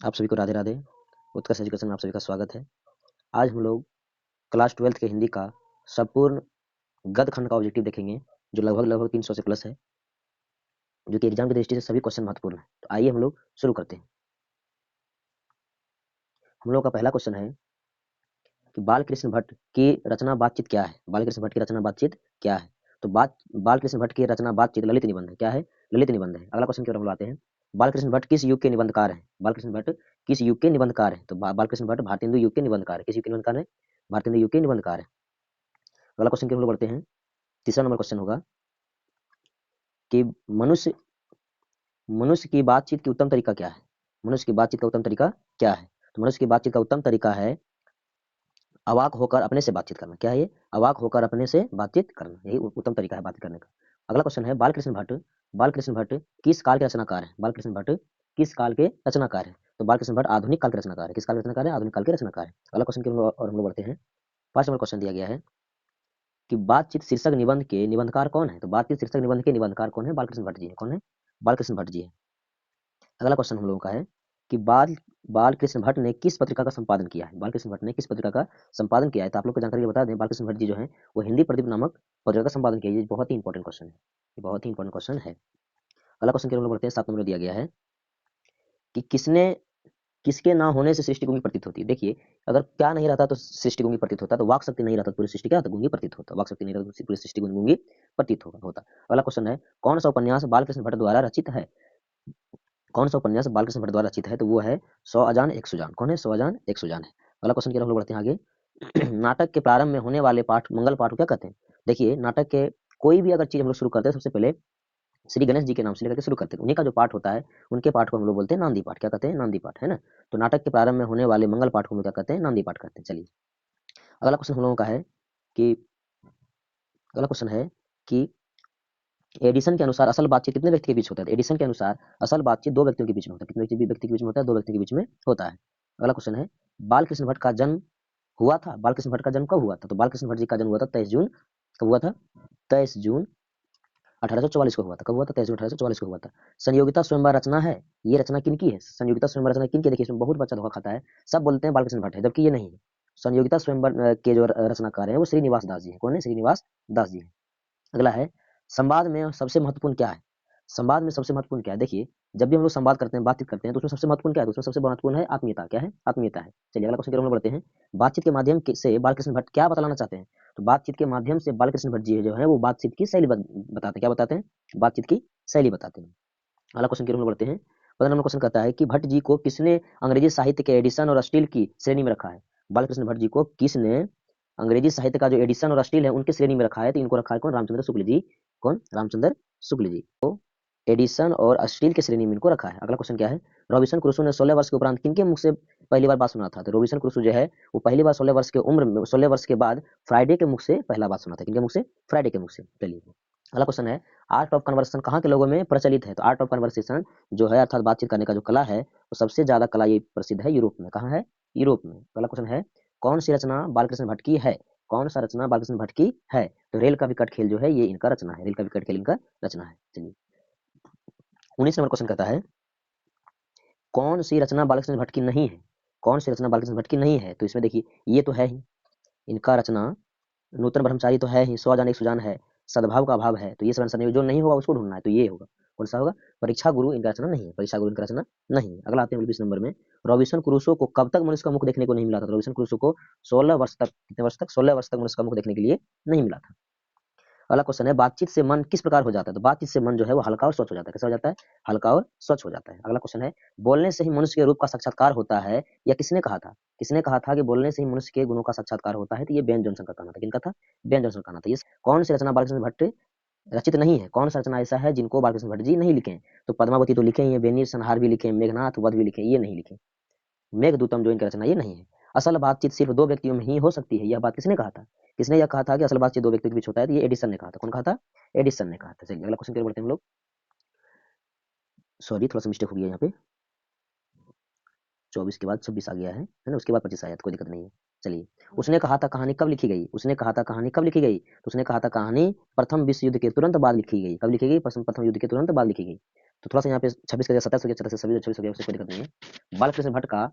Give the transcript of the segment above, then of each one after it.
आप सभी को राधे राधे। उत्कर्ष एजुकेशन में आप सभी का स्वागत है। आज हम लोग क्लास 12th के हिंदी का संपूर्ण गद्य खंड का ऑब्जेक्टिव देखेंगे, जो लगभग 300 से प्लस है, जो कि एग्जाम की दृष्टि से सभी क्वेश्चन महत्वपूर्ण है। तो आइए हम लोग शुरू करते हैं। हम लोग का पहला क्वेश्चन है कि बाल कृष्ण भट्ट की रचना बातचीत क्या है। बाल कृष्ण भट्ट की रचना बातचीत क्या है? तो बाल कृष्ण भट्ट की रचना बातचीत ललित निबंध है। क्या है? ललित निबंध है। अगला क्वेश्चन की ओर हम लोग आते हैं। बाल कृष्ण भट्ट किस युग के निबंधकार हैं? बाल कृष्ण भट्ट किस युग के निबंधकार हैं? तो बाल कृष्ण भट्ट भारतेंदु युग के निबंधकार है। किस युग के निबंधकार है? भारतेंदु युग के निबंधकार है। अगला क्वेश्चन की ओर हम लोग बढ़ते हैं। तीसरा नंबर क्वेश्चन होगा कि मनुष्य मनुष्य की बातचीत की उत्तम तरीका क्या है? मनुष्य की बातचीत का उत्तम तरीका क्या है? तो मनुष्य की बातचीत का उत्तम तरीका है अवाक होकर अपने से बातचीत करना। क्या है ये? अवाक होकर अपने से बातचीत करना, यही उत्तम तरीका है बातचीत करने का। अगला क्वेश्चन है बाल कृष्ण भट्ट किस काल के रचनाकार है? बाल कृष्ण भट्ट किस काल के रचनाकार है? तो बाल कृष्ण भट्ट आधुनिक काल के रचनाकार है। किस काल के रचनाकार है? आधुनिक काल के रचनाकार है। अगला क्वेश्चन की और हम लोग बढ़ते हैं। 5 नंबर क्वेश्चन दिया गया है कि बातचीत शीर्षक निबंध के निबंधकार कौन है? तो बातचीत शीर्षक निबंध के निबंधकार कौन है? बालकृष्ण भट्ट जी है। कौन है? बालकृष्ण भट्ट जी है। अगला क्वेश्चन हम लोगों का है कि बालकृष्ण भट्ट ने किस पत्रिका का संपादन किया है? बालकृष्ण भट्ट ने किस पत्रिका का संपादन किया है? तो आप लोग को जानकारी बता दें, बालकृष्ण भट्ट जी जो है वो हिंदी प्रदीप नामक पत्रिका का संपादन किया है। ये बहुत ही इंपॉर्टेंट क्वेश्चन है, ये बहुत ही इंपॉर्टेंट क्वेश्चन है। अगला क्वेश्चन की हम लोग बढ़ते हैं। 7 नंबर दिया गया है कि किसके ना होने से सृष्टि गूंगी प्रतीत होती है। देखिए, अगर क्या नहीं रहता तो सृष्टि गूंगी प्रतीत होता, तो वाक शक्ति नहीं रहता तो पूरी सृष्टि क्या होता? गूंगी प्रतीत होता। वाक शक्ति नहीं रहता तो पूरी सृष्टि गूंगी प्रतीत होता। अगला क्वेश्चन है कौन सा उपन्यास बालकृष्ण भट्ट द्वारा रचित है? कौन सा उपन्यास बालकृष्ण भट्ट द्वारा रचित है? तो वो है 100 अजान एक सुजान। कौन है? 100 अजान एक सुजान है। अगला क्वेश्चन की तरफ हम लोग बढ़ते हैं आगे। नाटक के प्रारंभ में होने वाले पाठ मंगल पाठ को क्या कहते हैं? देखिए, नाटक के कोई भी अगर चीज हम लोग शुरू करते हैं, सबसे पहले श्री गणेश जी के नाम से लेकर के शुरू करते हैं। उन्हीं का जो पाठ होता है, उनके पाठ को हम लोग बोलते हैं नांदी पाठ। क्या कहते हैं? नांदी पाठ, है ना। तो नाटक के प्रारंभ में होने वाले मंगल पाठ को हम लोग क्या कहते हैं? नांदी पाठ कहते हैं। चलिए, अगला क्वेश्चन हम लोगों का है कि अगला क्वेश्चन है कि एडिसन के अनुसार असल बातचीत कितने व्यक्ति के बीच होता है? एडिसन के अनुसार असल बातचीत 2 व्यक्तियों के बीच में होता है। कितने व्यक्ति के बीच में होता है? 2 व्यक्तियों के बीच में होता है। अगला क्वेश्चन है बालकृष्ण भट्ट का जन्म हुआ था। बालकृष्ण भट्ट का जन्म कब हुआ था? तो बालकृष्ण भट्ट जी का जन्म हुआ था 23 जून। कब हुआ था? 23 जून 1844 को हुआ था। कब हुआ था? 23 जून 1844 को हुआ था। संयोगिता स्वयंवर रचना है, ये रचना किनकी है? संयोगिता स्वयंवर रचना किनकी है? देखिए, इसमें बहुत बच्चा धोखा खाता है, सब बोलते हैं बालकृष्ण भट्ट है, जबकि ये नहीं है। संयोगिता स्वयंवर के जो रचनाकार है वो श्रीनिवास दास जी है। कौन है? श्रीनिवास दास जी है। अगला है संवाद में सबसे महत्वपूर्ण क्या है? संवाद में सबसे महत्वपूर्ण क्या है? देखिए, जब भी हम लोग संवाद करते हैं, बातचीत करते हैं, तो उसमें सबसे महत्वपूर्ण क्या है? तो उसमें सबसे महत्वपूर्ण है आत्मीयता। क्या है? आत्मीयता है। चलिए, अगला क्वेश्चन की ओर हम बढ़ते हैं। बातचीत के माध्यम से बालकृष्ण भट्ट क्या बतलाना चाहते हैं? तो बातचीत के माध्यम से बालकृष्ण भट्ट जी जो है वो बातचीत की शैली बताते हैं। क्या बताते हैं? बातचीत की शैली बताते हैं। अगला क्वेश्चन की ओर हम बढ़ते हैं। 15 नंबर क्वेश्चन कहता है कि भट्ट जी को किसने अंग्रेजी साहित्य के एडिशन और स्टील की श्रेणी में रखा है? बालकृष्ण भट्ट जी को किसने अंग्रेजी साहित्य का जो एडिशन और स्टील है उनकी श्रेणी में रखा है? तो इनको रखा है कौन? रामचंद्र शुक्ल जी। कौन? रामचंद्र शुक्ल जी को एडिशन और स्टील की श्रेणी में इनको रखा है। अगला क्वेश्चन क्या है? रॉबिन्सन क्रूसो ने 16 वर्ष के उपरांत किनके मुख से पहली बार बात सुना था? तो रॉबिन्सन क्रूसो जो है वो पहली बार 16 वर्ष के उम्र में, 16 वर्ष के बाद फ्राइडे के मुख से पहला बात सुना था। किनके मुख से? फ्राइडे के मुख से। चलिए, अगला क्वेश्चन है आर्ट ऑफ कन्वर्सेशन कहाँ के लोगों में प्रचलित है? तो आर्ट ऑफ कन्वर्सेशन जो है अर्थात बातचीत करने का जो कला है वो सबसे ज्यादा कला ये प्रसिद्ध है यूरोप में। कहाँ है? यूरोप में। अगला क्वेश्चन है कौन सी रचना बालकृष्ण भट्ट की है? कौन सा रचना बालकृष्ण भट्ट की है? तो रेल का विकट खेल जो है ये इनका रचना है। रेल का विकट खेल इनका रचना है। चलिए, 19 नंबर क्वेश्चन कहता है कौन सी रचना बालकृष्ण भट्ट की नहीं है? कौन सी रचना बालकृष्ण भट्ट की नहीं है? तो इसमें देखिए, ये तो है ही इनका रचना नूतन ब्रह्मचारी तो है ही, 100 अजान एक सुजान है, सद्भाव का अभाव है। तो ये सब आंसर नहीं, जो नहीं होगा उसको ढूंढना है, तो ये होगा। कौन सा होगा? परीक्षा गुरु इनका रचना नहीं है। परीक्षा गुरु इनका रचना नहीं है। अगला आते हैं 20 नंबर में। रॉबिन्सन क्रूसो को कब तक मनुष्य का मुख देखने को नहीं मिला था? रॉबिन्सन क्रूसो को 16 वर्ष तक, कितने वर्ष तक? 16 वर्ष तक मनुष्य का मुख देखने के लिए नहीं मिला था। अगला क्वेश्चन है बातचीत से मन किस प्रकार हो जाता है? तो बातचीत से मन जो है वो हल्का और स्वच्छ हो जाता है। कैसा हो जाता है? हल्का और स्वच्छ हो जाता है। अगला क्वेश्चन है बोलने से ही मनुष्य के रूप का साक्षात्कार होता है, या किसने कहा था? किसने कहा था कि बोलने से ही मनुष्य के गुणों का साक्षात्कार होता है? तो ये बेन जॉनसन का कहना था। किनका था? बेन जॉनसन का कहना था। ये कौन सी रचना बालकृष्ण भट्ट रचित नहीं है? कौन सा रचना ऐसा है जिनको बालकृष्ण भट्ट जी नहीं लिखे हैं? तो पद्मावती तो लिखे ही हैं, बेनीर संहार भी लिखे, मेघनाथ वध भी लिखे, ये नहीं लिखे। मेघदूतम जो इनकी रचना ये नहीं है। असल बातचीत सिर्फ 2 व्यक्तियों में ही हो सकती है। यह बात किसने कहा था? किसने यह कहा था कि असल बातचीत 2 व्यक्तियों के बीच होता है? तो ये एडिसन ने कहा था। कौन कहा था? एडिसन ने कहा था। चलिए, अगला क्वेश्चन की ओर बढ़ते हैं हम लोग। सॉरी, थोड़ा सा मिस्टेक हो गया यहाँ पे। 24 के बाद 26 आ गया है ना? उसके बाद 25 आया, तो कोई दिक्कत नहीं है। चलिए, उसने कहा था कहानी कब लिखी गई? उसने कहा था कहानी कब लिखी गई? तो उसने कहा था कहानी प्रथम विश्व युद्ध के तुरंत बाद लिखी गई। कब लिखी गई? प्रथम युद्ध के तुरंत बाद लिखी गई। तो थोड़ा सा यहाँ पे 26 का 27 हो गया, 27 से 26 हो गया, उससे कोई दिक्कत नहीं है। बालकृष्ण भट्ट का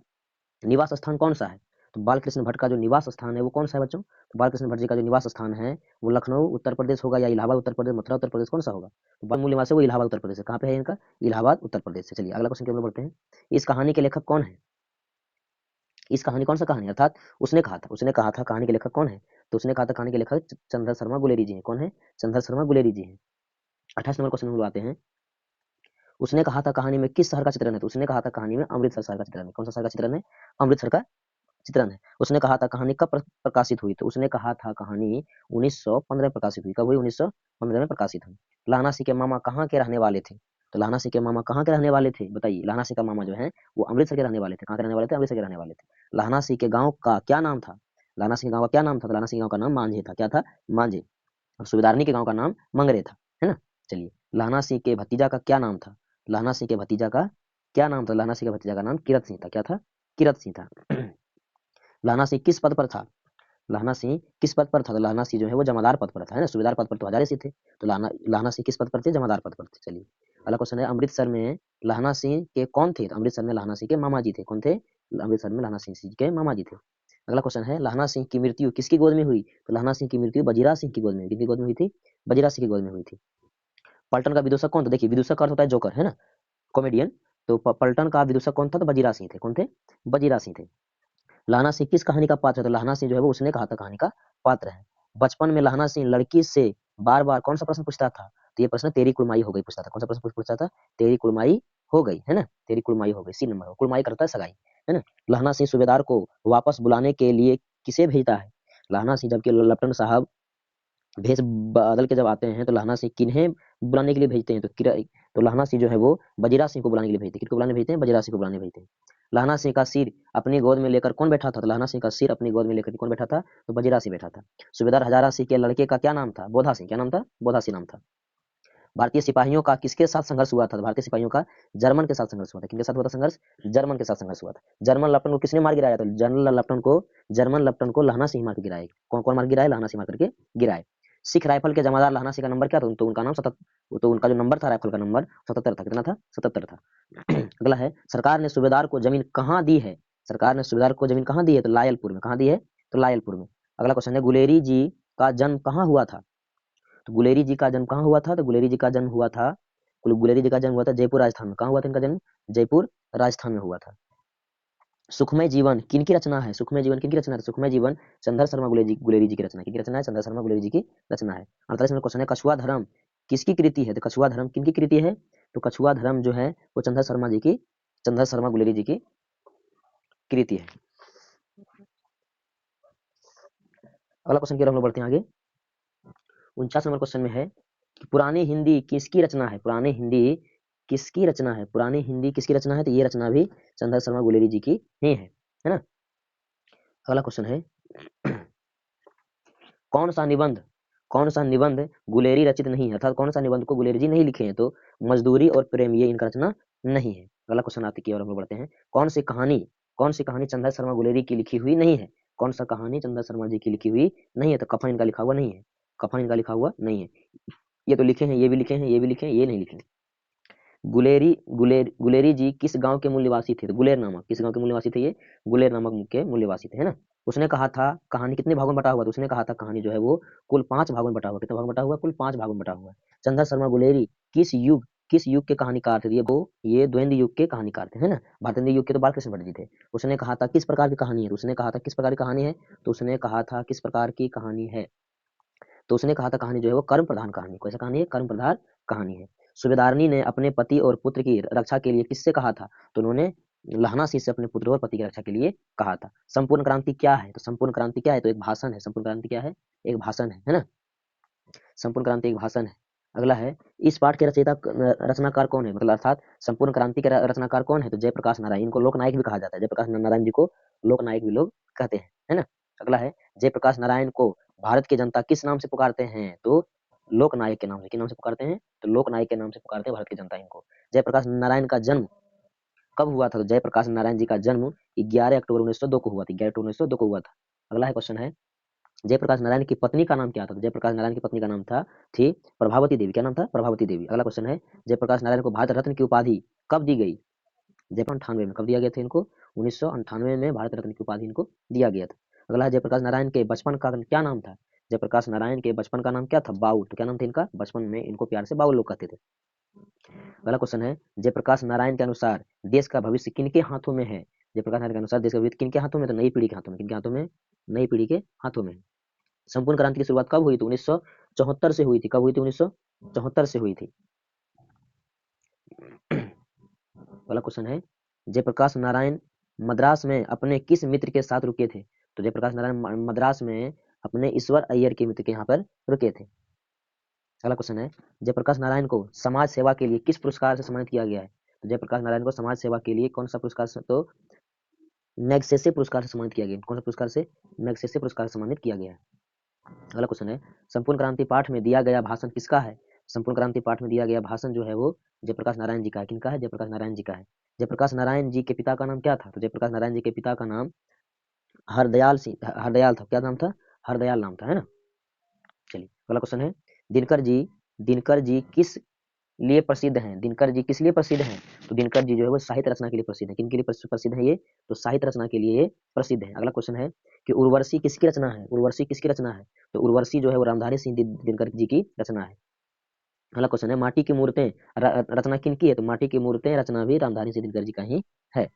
निवास स्थान कौन सा है? तो बालकृष्ण भट्ट का जो निवास स्थान है वो कौन सा है बच्चों? तो बालकृष्ण भट्ट जी का जो निवास स्थान है वो लखनऊ उत्तर प्रदेश होगा या इलाहाबाद उत्तर प्रदेश, मथुरा उत्तर प्रदेश, कौन सा होगा? तो मूल निवास है वो इलाहाबाद उत्तर प्रदेश है। कहाँ पे है इनका? इलाहाबाद उत्तर प्रदेश से। चलिए अगला क्वेश्चन की ओर बढ़ते हैं। इस कहानी के लेखक कौन है? इस कहानी कौन सा कहानी, अर्थात उसने कहा था कहानी के लेखक कौन है? तो उसने कहा था कहानी के लेखक चंद्र शर्मा गुलेरी जी हैं। कौन है? चंद्र शर्मा गुलेरी जी हैं। 28 नंबर क्वेश्चन हम लोग आते हैं। उसने कहा था कहानी में किस शहर का चित्रण है? तो उसने कहा था कहानी में अमृतसर शहर का चित्रण है। कौन सा शहर का चित्रण है? अमृतसर का चित्रण है। उसने कहा था कहानी कब प्रकाशित हुई? तो उसने कहा था कहानी 1915 में प्रकाशित हुई। कब हुई? 1915 में प्रकाशित हुई। लाहना सिंह के मामा कहाँ के रहने वाले थे? तो लाहना सिंह के मामा कहाँ के रहने वाले थे बताइए? लाहना सिंह का मामा जो है वो अमृतसर के रहने वाले थे। कहाँ के रहने वाले थे? अमृतसर के रहने वाले थे। लाहना सिंह के गाँव का क्या नाम था? लाहना सिंह गाँव का क्या नाम था? तो लाहना सिंह गाँव का नाम मांझे था। क्या था? मांझे। और सुबेदारनी के गाँव का नाम मंगरे था, है ना। चलिए, लाहना सिंह के भतीजा का क्या नाम था? लाहना सिंह के भतीजा का क्या नाम था? लाहना सिंह के भतीजा का नाम किरत सिंह था। क्या था? किरत सिंह था। लाहना सिंह किस पद पर था? लाहना सिंह किस पद पर था? तो लाहना सिंह जो है वो जमादार पद पर था, है ना। सूबेदार पद पर तो हजारे सिंह थे। तो लाहना सिंह किस पद पर थे? जमादार पद पर थे। चलिए अगला क्वेश्चन है, अमृतसर में लाहना सिंह के कौन थे? तो अमृतसर में लाहना सिंह के मामा जी थे। कौन थे? अमृतसर में लाहना सिंह के मामा जी थे। अगला क्वेश्चन है, लाहना सिंह की मृत्यु किसकी गोद में हुई? तो लाहना सिंह की मृत्यु बजीरा सिंह की गोद में हुई। किसकी गोद में हुई थी? बजीरा सिंह की गोद में हुई थी। पलटन का विदूषक कौन था? देखिए विदूषक का अर्थ होता है जोकर, है ना, कॉमेडियन। तो पलटन का विदूषक कौन था? तो बजीरा सिंह थे। कौन थे? बजीरा सिंह थे। लाहना सिंह किस कहानी का पात्र है? तो लाहना सिंह जो है वो उसने कहा था कहानी का पात्र है। बचपन में लाहना सिंह लड़की से बार बार कौन सा प्रश्न पूछता था? तो ये प्रश्न तेरी कुड़माई हो गई पूछता था। कौन सा प्रश्न पूछता था? तेरी कुड़माई हो गई, है ना। तेरी कुड़माई हो गई, सी नंबर। कुड़माई करता है सगाई, है ना। लाहना सिंह सूबेदार को वापस बुलाने के लिए किसे भेजता है? लाहना सिंह जबकि लेफ्टिनेंट साहब भेष बदल के जब आते हैं तो लाहना सिंह किन्हें बुलाने के लिए भेजते हैं? तो लाहना सिंह जो है वो बजीरा सिंह को बुलाने के लिए भेजते हैं। किसको बुलाने भेजते हैं? बजीरा सिंह को बुलाने भेजते हैं। लाहना सिंह का सिर अपनी गोद में लेकर कौन बैठा था? तो लाहना सिंह का सिर अपनी गोद में लेकर कौन बैठा था? तो बजीरा सिंह बैठा था। सूबेदार हजारा सिंह के लड़के का क्या नाम था? बोधा सिंह। क्या नाम था? बोधा सिंह नाम था। भारतीय सिपाहियों का किसके साथ संघर्ष हुआ था? तो भारतीय सिपाहियों का जर्मन के साथ संघर्ष हुआ था। किनके साथ हुआ था संघर्ष? जर्मन के साथ संघर्ष हुआ था। जर्मन लेफ्टिनेंट को किसने मार गिराया? तो जर्मन लेफ्टिनेंट को लाहना सिंह मार के गिराए। कौन कौन मार गिराए? लाहना सिंह मार करके गिराए। सिख राइफल के जमादार लाहना सिंह का नंबर क्या था? तो उनका नाम तो उनका जो नंबर था राइफल का नंबर 77 था। कितना था? 77 था। अगला है, सरकार ने सूबेदार को जमीन कहाँ दी है? सरकार ने सूबेदार को जमीन कहाँ दी है? तो लायलपुर में। कहाँ दी है? तो लायलपुर में। अगला क्वेश्चन है, गुलेरी जी का जन्म कहाँ हुआ था? तो गुलेरी जी का जन्म कहाँ हुआ था? तो गुलेरी जी का जन्म हुआ था गुलेरी जी का जन्म हुआ था जयपुर राजस्थान में। कहाँ हुआ था इनका जन्म? जयपुर राजस्थान में हुआ था। सुखमय जीवन किनकी रचना है? सुखमय जीवन किनकी रचना है? सुखमय जीवन चंद्र शर्मा गुलेरी जी की रचना है। किनकी रचना है? चंद्र शर्मा गुलेरी जी की रचना है। 48 नंबर क्वेश्चन है, कछुआ धर्म किसकी कृति है? तो कछुआ धर्म किनकी कृति है? तो कछुआ धर्म जो है वो चंद्र शर्मा गुलेरी जी की कृति है। अगला क्वेश्चन की ओर हम लोग बढ़ते हैं आगे। 49 नंबर क्वेश्चन में है कि पुरानी हिंदी किसकी रचना है? पुरानी हिंदी किसकी रचना है? पुरानी हिंदी किसकी रचना है? तो ये रचना भी चंद्र शर्मा गुलेरी जी की ही है ना। अगला क्वेश्चन है, कौन सा निबंध कौन सा निबंध गुलेरी रचित नहीं है? अर्थात कौन सा निबंध को गुलेरी जी नहीं लिखे हैं? तो मजदूरी और प्रेम ये इनका रचना नहीं है। अगला क्वेश्चन आते की ओर हम लोग बढ़ते हैं। कौन सी कहानी चंद्र शर्मा गुलेरी की लिखी हुई नहीं है? कौन सा कहानी चंद्र शर्मा जी की लिखी हुई नहीं है? तो कफन इनका लिखा हुआ नहीं है। कफन इनका लिखा हुआ नहीं है। ये तो लिखे हैं, ये भी लिखे हैं, ये भी लिखे हैं, ये नहीं लिखे। गुलेरी जी किस गांव के मूल निवासी थे? तो गुलेर नामक किस गांव के मूल निवासी थे? ये गुलेर नामक के मूल निवासी थे, है ना। उसने कहा था कहानी कितने भागों में बटा हुआ? तो उसने कहा था कहानी जो है वो कुल 5 भागों में बटा हुआ। कितने भागों में बटा हुआ? कुल 5 भागों में बटा हुआ है। चंद्र शर्मा गुलेरी किस युग के कहानीकार थे? ये द्वंद्व युग के कहानीकार थे, है ना। भारतेंद्र युग के तो बालकृष्ण भट्ट जी थे। उसने कहा था किस प्रकार की कहानी है? तो उसने कहा था किस प्रकार की कहानी है? तो उसने कहा था किस प्रकार की कहानी है? तो उसने कहा था कहानी जो है वो कर्म प्रधान कहानी। कैसे कहानी है? कर्म प्रधान कहानी है। सूबेदारनी ने अपने पति और पुत्र की रक्षा के लिए किससे कहा था? तो उन्होंने लाहना सिंह से अपने पुत्र और पति की रक्षा के लिए कहा था। संपूर्ण क्रांति क्या है? तो संपूर्ण क्रांति क्या है? तो एक भाषण है। संपूर्ण क्रांति क्या है? एक भाषण है ना। संपूर्ण क्रांति एक भाषण है। अगला है, इस पाठ के रचनाकार कौन है? मतलब अर्थात संपूर्ण क्रांति के रचनाकार कौन है? तो जयप्रकाश नारायण। इनको लोकनायक भी कहा जाता है। जयप्रकाश नारायण जी को लोकनायक भी लोग कहते हैं, है ना। अगला है, जयप्रकाश नारायण को भारत की जनता किस नाम से पुकारते हैं? तो लोकनायक के नाम से। किस नाम से पुकारते हैं? तो लोकनायक के नाम से पुकारते हैं भारत की जनता इनको। जयप्रकाश नारायण का जन्म कब हुआ था? तो जयप्रकाश नारायण जी का जन्म 11 अक्टूबर 1902 को हुआ था। 11 अक्टूबर 1902 को हुआ था। अगला है क्वेश्चन है, जयप्रकाश नारायण की पत्नी का नाम क्या था? तो जयप्रकाश नारायण की पत्नी का नाम थी प्रभावती देवी। क्या नाम था? प्रभावती देवी। अगला क्वेश्चन है, जयप्रकाश नारायण को भारत रत्न की उपाधि कब दी गई? जयप्रकाश 98 में। कब दिया गया था इनको? 1998 में भारत रत्न की उपाधि इनको दिया गया था। अगला है, जयप्रकाश नारायण के बचपन का क्या नाम था? जयप्रकाश नारायण के बचपन का नाम क्या था? बाउल। तो क्या नाम था इनका? बचपन में इनको प्यार से बाउल लोग कहते थे। अगला क्वेश्चन है, जयप्रकाश नारायण के अनुसार देश का भविष्य किनके हाथों में है? जयप्रकाश नारायण के अनुसार देश का भविष्य किनके हाथों में? तो नई पीढ़ी के हाथों में। किनके हाथों में? नई पीढ़ी के हाथों में। संपूर्ण क्रांति की शुरुआत कब हुई थी? 1974 से हुई थी। कब हुई थी? 1974 से हुई थी। अगला क्वेश्चन है, जयप्रकाश नारायण मद्रास में अपने किस मित्र के साथ रुके थे? तो जयप्रकाश नारायण मद्रास में अपने ईश्वर अय्यर के मित्र के यहाँ पर रुके थे। अगला क्वेश्चन है, जयप्रकाश नारायण को समाज सेवा के लिए किस पुरस्कार से सम्मानित किया गया है? तो जयप्रकाश नारायण को समाज सेवा के लिए कौन सा पुरस्कार से? तो मैग्सेसे पुरस्कार से सम्मानित किया गया। कौन सा पुरस्कार से? मैग्सेसे पुरस्कार से सम्मानित किया गया है। अगला क्वेश्चन है, संपूर्ण क्रांति पाठ में दिया गया भाषण किसका है? संपूर्ण क्रांति पाठ में दिया गया भाषण जो है वो जयप्रकाश नारायण जी का है। किनका है? जयप्रकाश नारायण जी का है। जयप्रकाश नारायण जी के पिता का नाम क्या था? तो जयप्रकाश नारायण जी के पिता का नाम हरदयाल सिंह, हरदयाल था। क्या नाम था? हरदयाल नाम था, है ना। चलिए अगला क्वेश्चन है, दिनकर जी किस लिए प्रसिद्ध हैं? दिनकर जी किस लिए प्रसिद्ध हैं? तो दिनकर जी जो है वो साहित्य रचना के लिए प्रसिद्ध है। किनके लिए प्रसिद्ध है ये? तो साहित्य रचना के लिए ये प्रसिद्ध है। अगला क्वेश्चन है कि उर्वशी किसकी रचना है? उर्वशी किसकी रचना है? तो उर्वशी जो है वो रामधारी सिंह दिनकर जी की रचना है। अगला क्वेश्चन है, माटी की मूर्तें रचना किनकी है? तो माटी की मूर्तें रचना भी रामधारी सिंह दिनकर जी का ही है।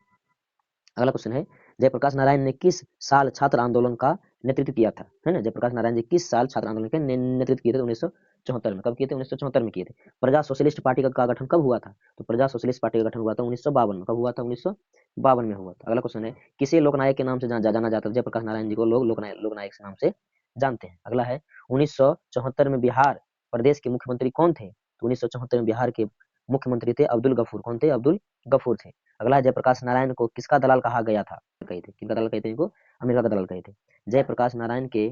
अगला क्वेश्चन है, जयप्रकाश नारायण ने किस साल छात्र आंदोलन का नेतृत्व किया था? है ना, जयप्रकाश नारायण जी किस साल छात्र आंदोलन का नेतृत्व किए थे? 1974 में। कब किए थे? 1974 में किए थे। प्रजा सोशलिस्ट पार्टी का गठन कब हुआ था? तो प्रजा सोशलिस्ट पार्टी का गठन हुआ था 1952 में। कब हुआ था? 1952 में हुआ था। अगला क्वेश्चन है, किसे लोकनायक के नाम से जाना जाता है? जयप्रकाश नारायण जी को लोग लोकनायक के नाम से जानते हैं। अगला है, 1974 में बिहार प्रदेश के मुख्यमंत्री कौन थे? तो 1974 में बिहार के मुख्यमंत्री थे अब्दुल गफूर। कौन थे? अब्दुल गफूर थे। अगला है, जयप्रकाश नारायण को किसका दलाल कहा गया था? कहे थे। किनका दलाल कहे थे इनको? अमेरिका का दलाल कहे थे। जयप्रकाश नारायण के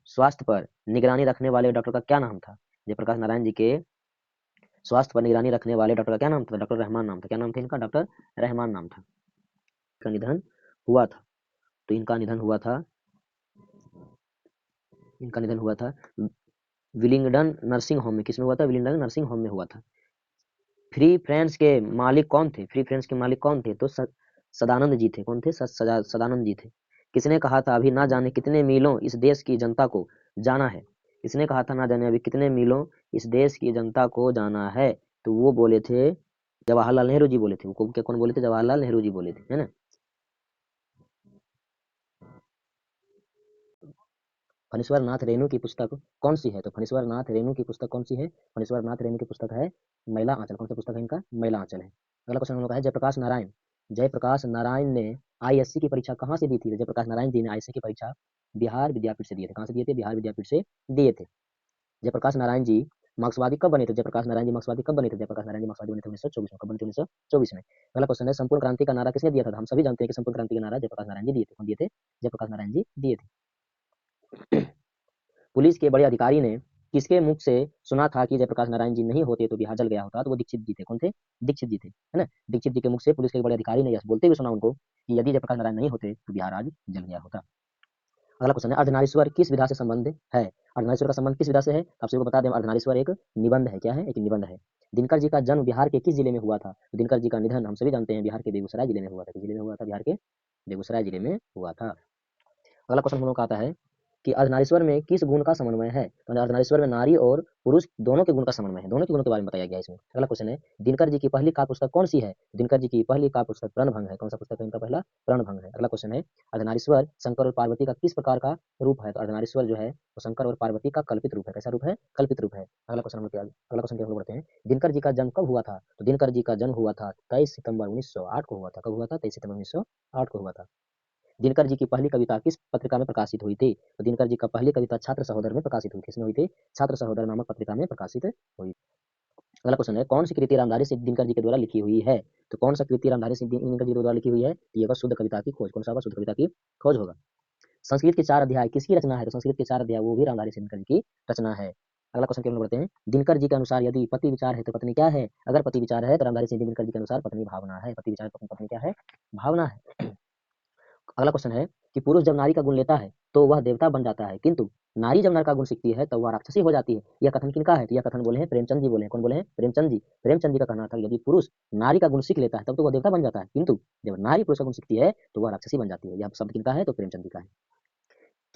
स्वास्थ्य पर निगरानी रखने वाले डॉक्टर का क्या नाम था? जयप्रकाश नारायण जी के स्वास्थ्य पर निगरानी रखने वाले डॉक्टर का क्या नाम था? डॉक्टर रहमान नाम था। क्या नाम था इनका? डॉक्टर रहमान नाम था। इनका निधन हुआ था। तो इनका निधन हुआ था विलिंगडन नर्सिंग होम में। किसमें हुआ था? विलिंगडन नर्सिंग होम में हुआ था। फ्री फ्रेंच के मालिक कौन थे? फ्री फ्रेंच के मालिक कौन थे? तो सदानंद जी थे। कौन थे? सदानंद जी थे। किसने कहा था अभी ना जाने कितने मीलों इस देश की जनता को जाना है? किसने कहा था ना जाने अभी कितने मीलों इस देश की जनता को जाना है? तो वो बोले थे जवाहरलाल नेहरू जी बोले थे। वो कौन बोले थे? जवाहरलाल नेहरू जी बोले थे, है ना। फणीश्वर नाथ रेणु की पुस्तक कौन सी है? तो फणीश्वर नाथ रेणु की पुस्तक कौन सी है? फणीश्वर नाथ रेणु की पुस्तक है महिला आंचल। कौन सी पुस्तक है इनका? महिला आंचल है। अगला क्वेश्चन हम लोग का है, जयप्रकाश नारायण ने आईएससी की परीक्षा कहाँ से दी थी? जयप्रकाश नारायण जी ने आईएससी की परीक्षा बिहार विद्यापीठ से दिए थे। कहाँ से दिए थे? बिहार विद्यापीठ से दिए थे। जयप्रकाश नारायण जी मार्क्सवादी कब बने थे? जयप्रकाश नारायण जी मार्क्सवादी कब बने थे? जयप्रकाश नारायण जी मार्क्सवादी बने थे 1924 में। कब बने थे? 1924 में। अगला क्वेश्चन है, संपूर्ण क्रांति का नारा किसने दिया था? हम सभी जानते हैं कि संपूर्ण क्रांति का नारा जयप्रकाश नारायण जी दिए थे। कौन दिए थे? जयप्रकाश नारायण जी दिए थे। पुलिस के बड़े अधिकारी ने किसके मुख से सुना था कि जयप्रकाश नारायण जी नहीं होते तो बिहार जल गया होता? तो वो दीक्षित जी थे। कौन थे? दीक्षित जी थे, है ना। दीक्षित जी के मुख से पुलिस के बड़े अधिकारी ने यह बोलते हुए सुना उनको कि यदि जयप्रकाश नारायण नहीं होते तो बिहार आज जल गया होता। अगला क्वेश्चन है, अर्धनारीश्वर किस विधा से संबंध है? अर्धनारीश्वर का संबंध किस विधा से है? आप सभी को बता दें, अर्धनारीश्वर एक निबंध है। क्या है? एक निबंध है। दिनकर जी का जन्म बिहार के किस जिले में हुआ था? तो दिनकर जी का निधन हम सभी जानते हैं बिहार के बेगूसराय जिले में हुआ था। किस जिले में हुआ था? बिहार के बेगूसराय जिले में हुआ था। अगला क्वेश्चन हम लोग का आता है कि अर्धनारीश्वर में किस गुण का समन्वय है? तो अर्धनारीश्वर में नारी और पुरुष दोनों के गुण का समन्वय है। दोनों के गुणों के बारे में बताया गया है इसमें। अगला क्वेश्चन है, दिनकर जी की पहली काव्य पुस्तक कौन सी है? दिनकर जी की पहली काव्य पुस्तक प्रणभंग है। कौन सा पुस्तक है इनका? पहला प्रणभंग है। अगला क्वेश्चन है, अर्धनारीश्वर शंकर और पार्वती का किस प्रकार का रूप है? तो अर्धनारीश्वर जो है वो शंकर और पार्वती का कल्पित रूप है। कैसा रूप है? कल्पित रूप है। अगला क्वेश्चन हम लोग बढ़ते हैं, दिनकर जी का जन्म कब हुआ था? तो दिनकर जी का जन्म हुआ था 23 सितंबर 1908 को हुआ था। कब हुआ था? 23 सितंबर 1908 को हुआ था। दिनकर जी की पहली कविता किस पत्रिका में प्रकाशित हुई थी? तो दिनकर जी का पहली कविता छात्र सहोदर में प्रकाशित हुई थी। किसमें हुई थी? छात्र सहोदर नामक पत्रिका में प्रकाशित हुई। अगला क्वेश्चन है, कौन सी कृति रामधारी सिंह दिनकर जी के द्वारा लिखी हुई है? तो कौन सा कृति रामधारी सिंह दिनकर जी के द्वारा लिखी हुई है? ये होगा शुद्ध कविता की खोज। कौन सा होगा? शुद्ध कविता की खोज होगा। संस्कृत के 4 अध्याय किसकी रचना है? तो संस्कृत के 4 अध्याय वो भी रामधारी सिंह दिनकर जी की रचना है। अगला क्वेश्चन हम बढ़ते हैं, दिनकर जी के अनुसार यदि पति विचार है तो पत्नी क्या है? अगर पति विचार है तो रामधारी सिंह दिनकर जी के अनुसार पत्नी भावना है। पति विचार पत्नी क्या है? भावना है। अगला क्वेश्चन है कि पुरुष जब नारी का गुण लेता है तो वह देवता बन जाता है, किंतु नारी जब नर का गुण सीखती है तो वह राक्षसी हो जाती है। यह कथन किनका है? तो यह कथन बोले हैं प्रेमचंद जी बोले हैं। कौन बोले हैं? प्रेमचंद जी। प्रेमचंद जी का कहना था यदि पुरुष नारी का गुण सीख लेता है तब तो वह देवता बन जाता है, किंतु जब नारी पुरुष का गुण सीखती है तो वह राक्षसी बन जाती है। यह शब्द किनका है? तो प्रेमचंद जी का है।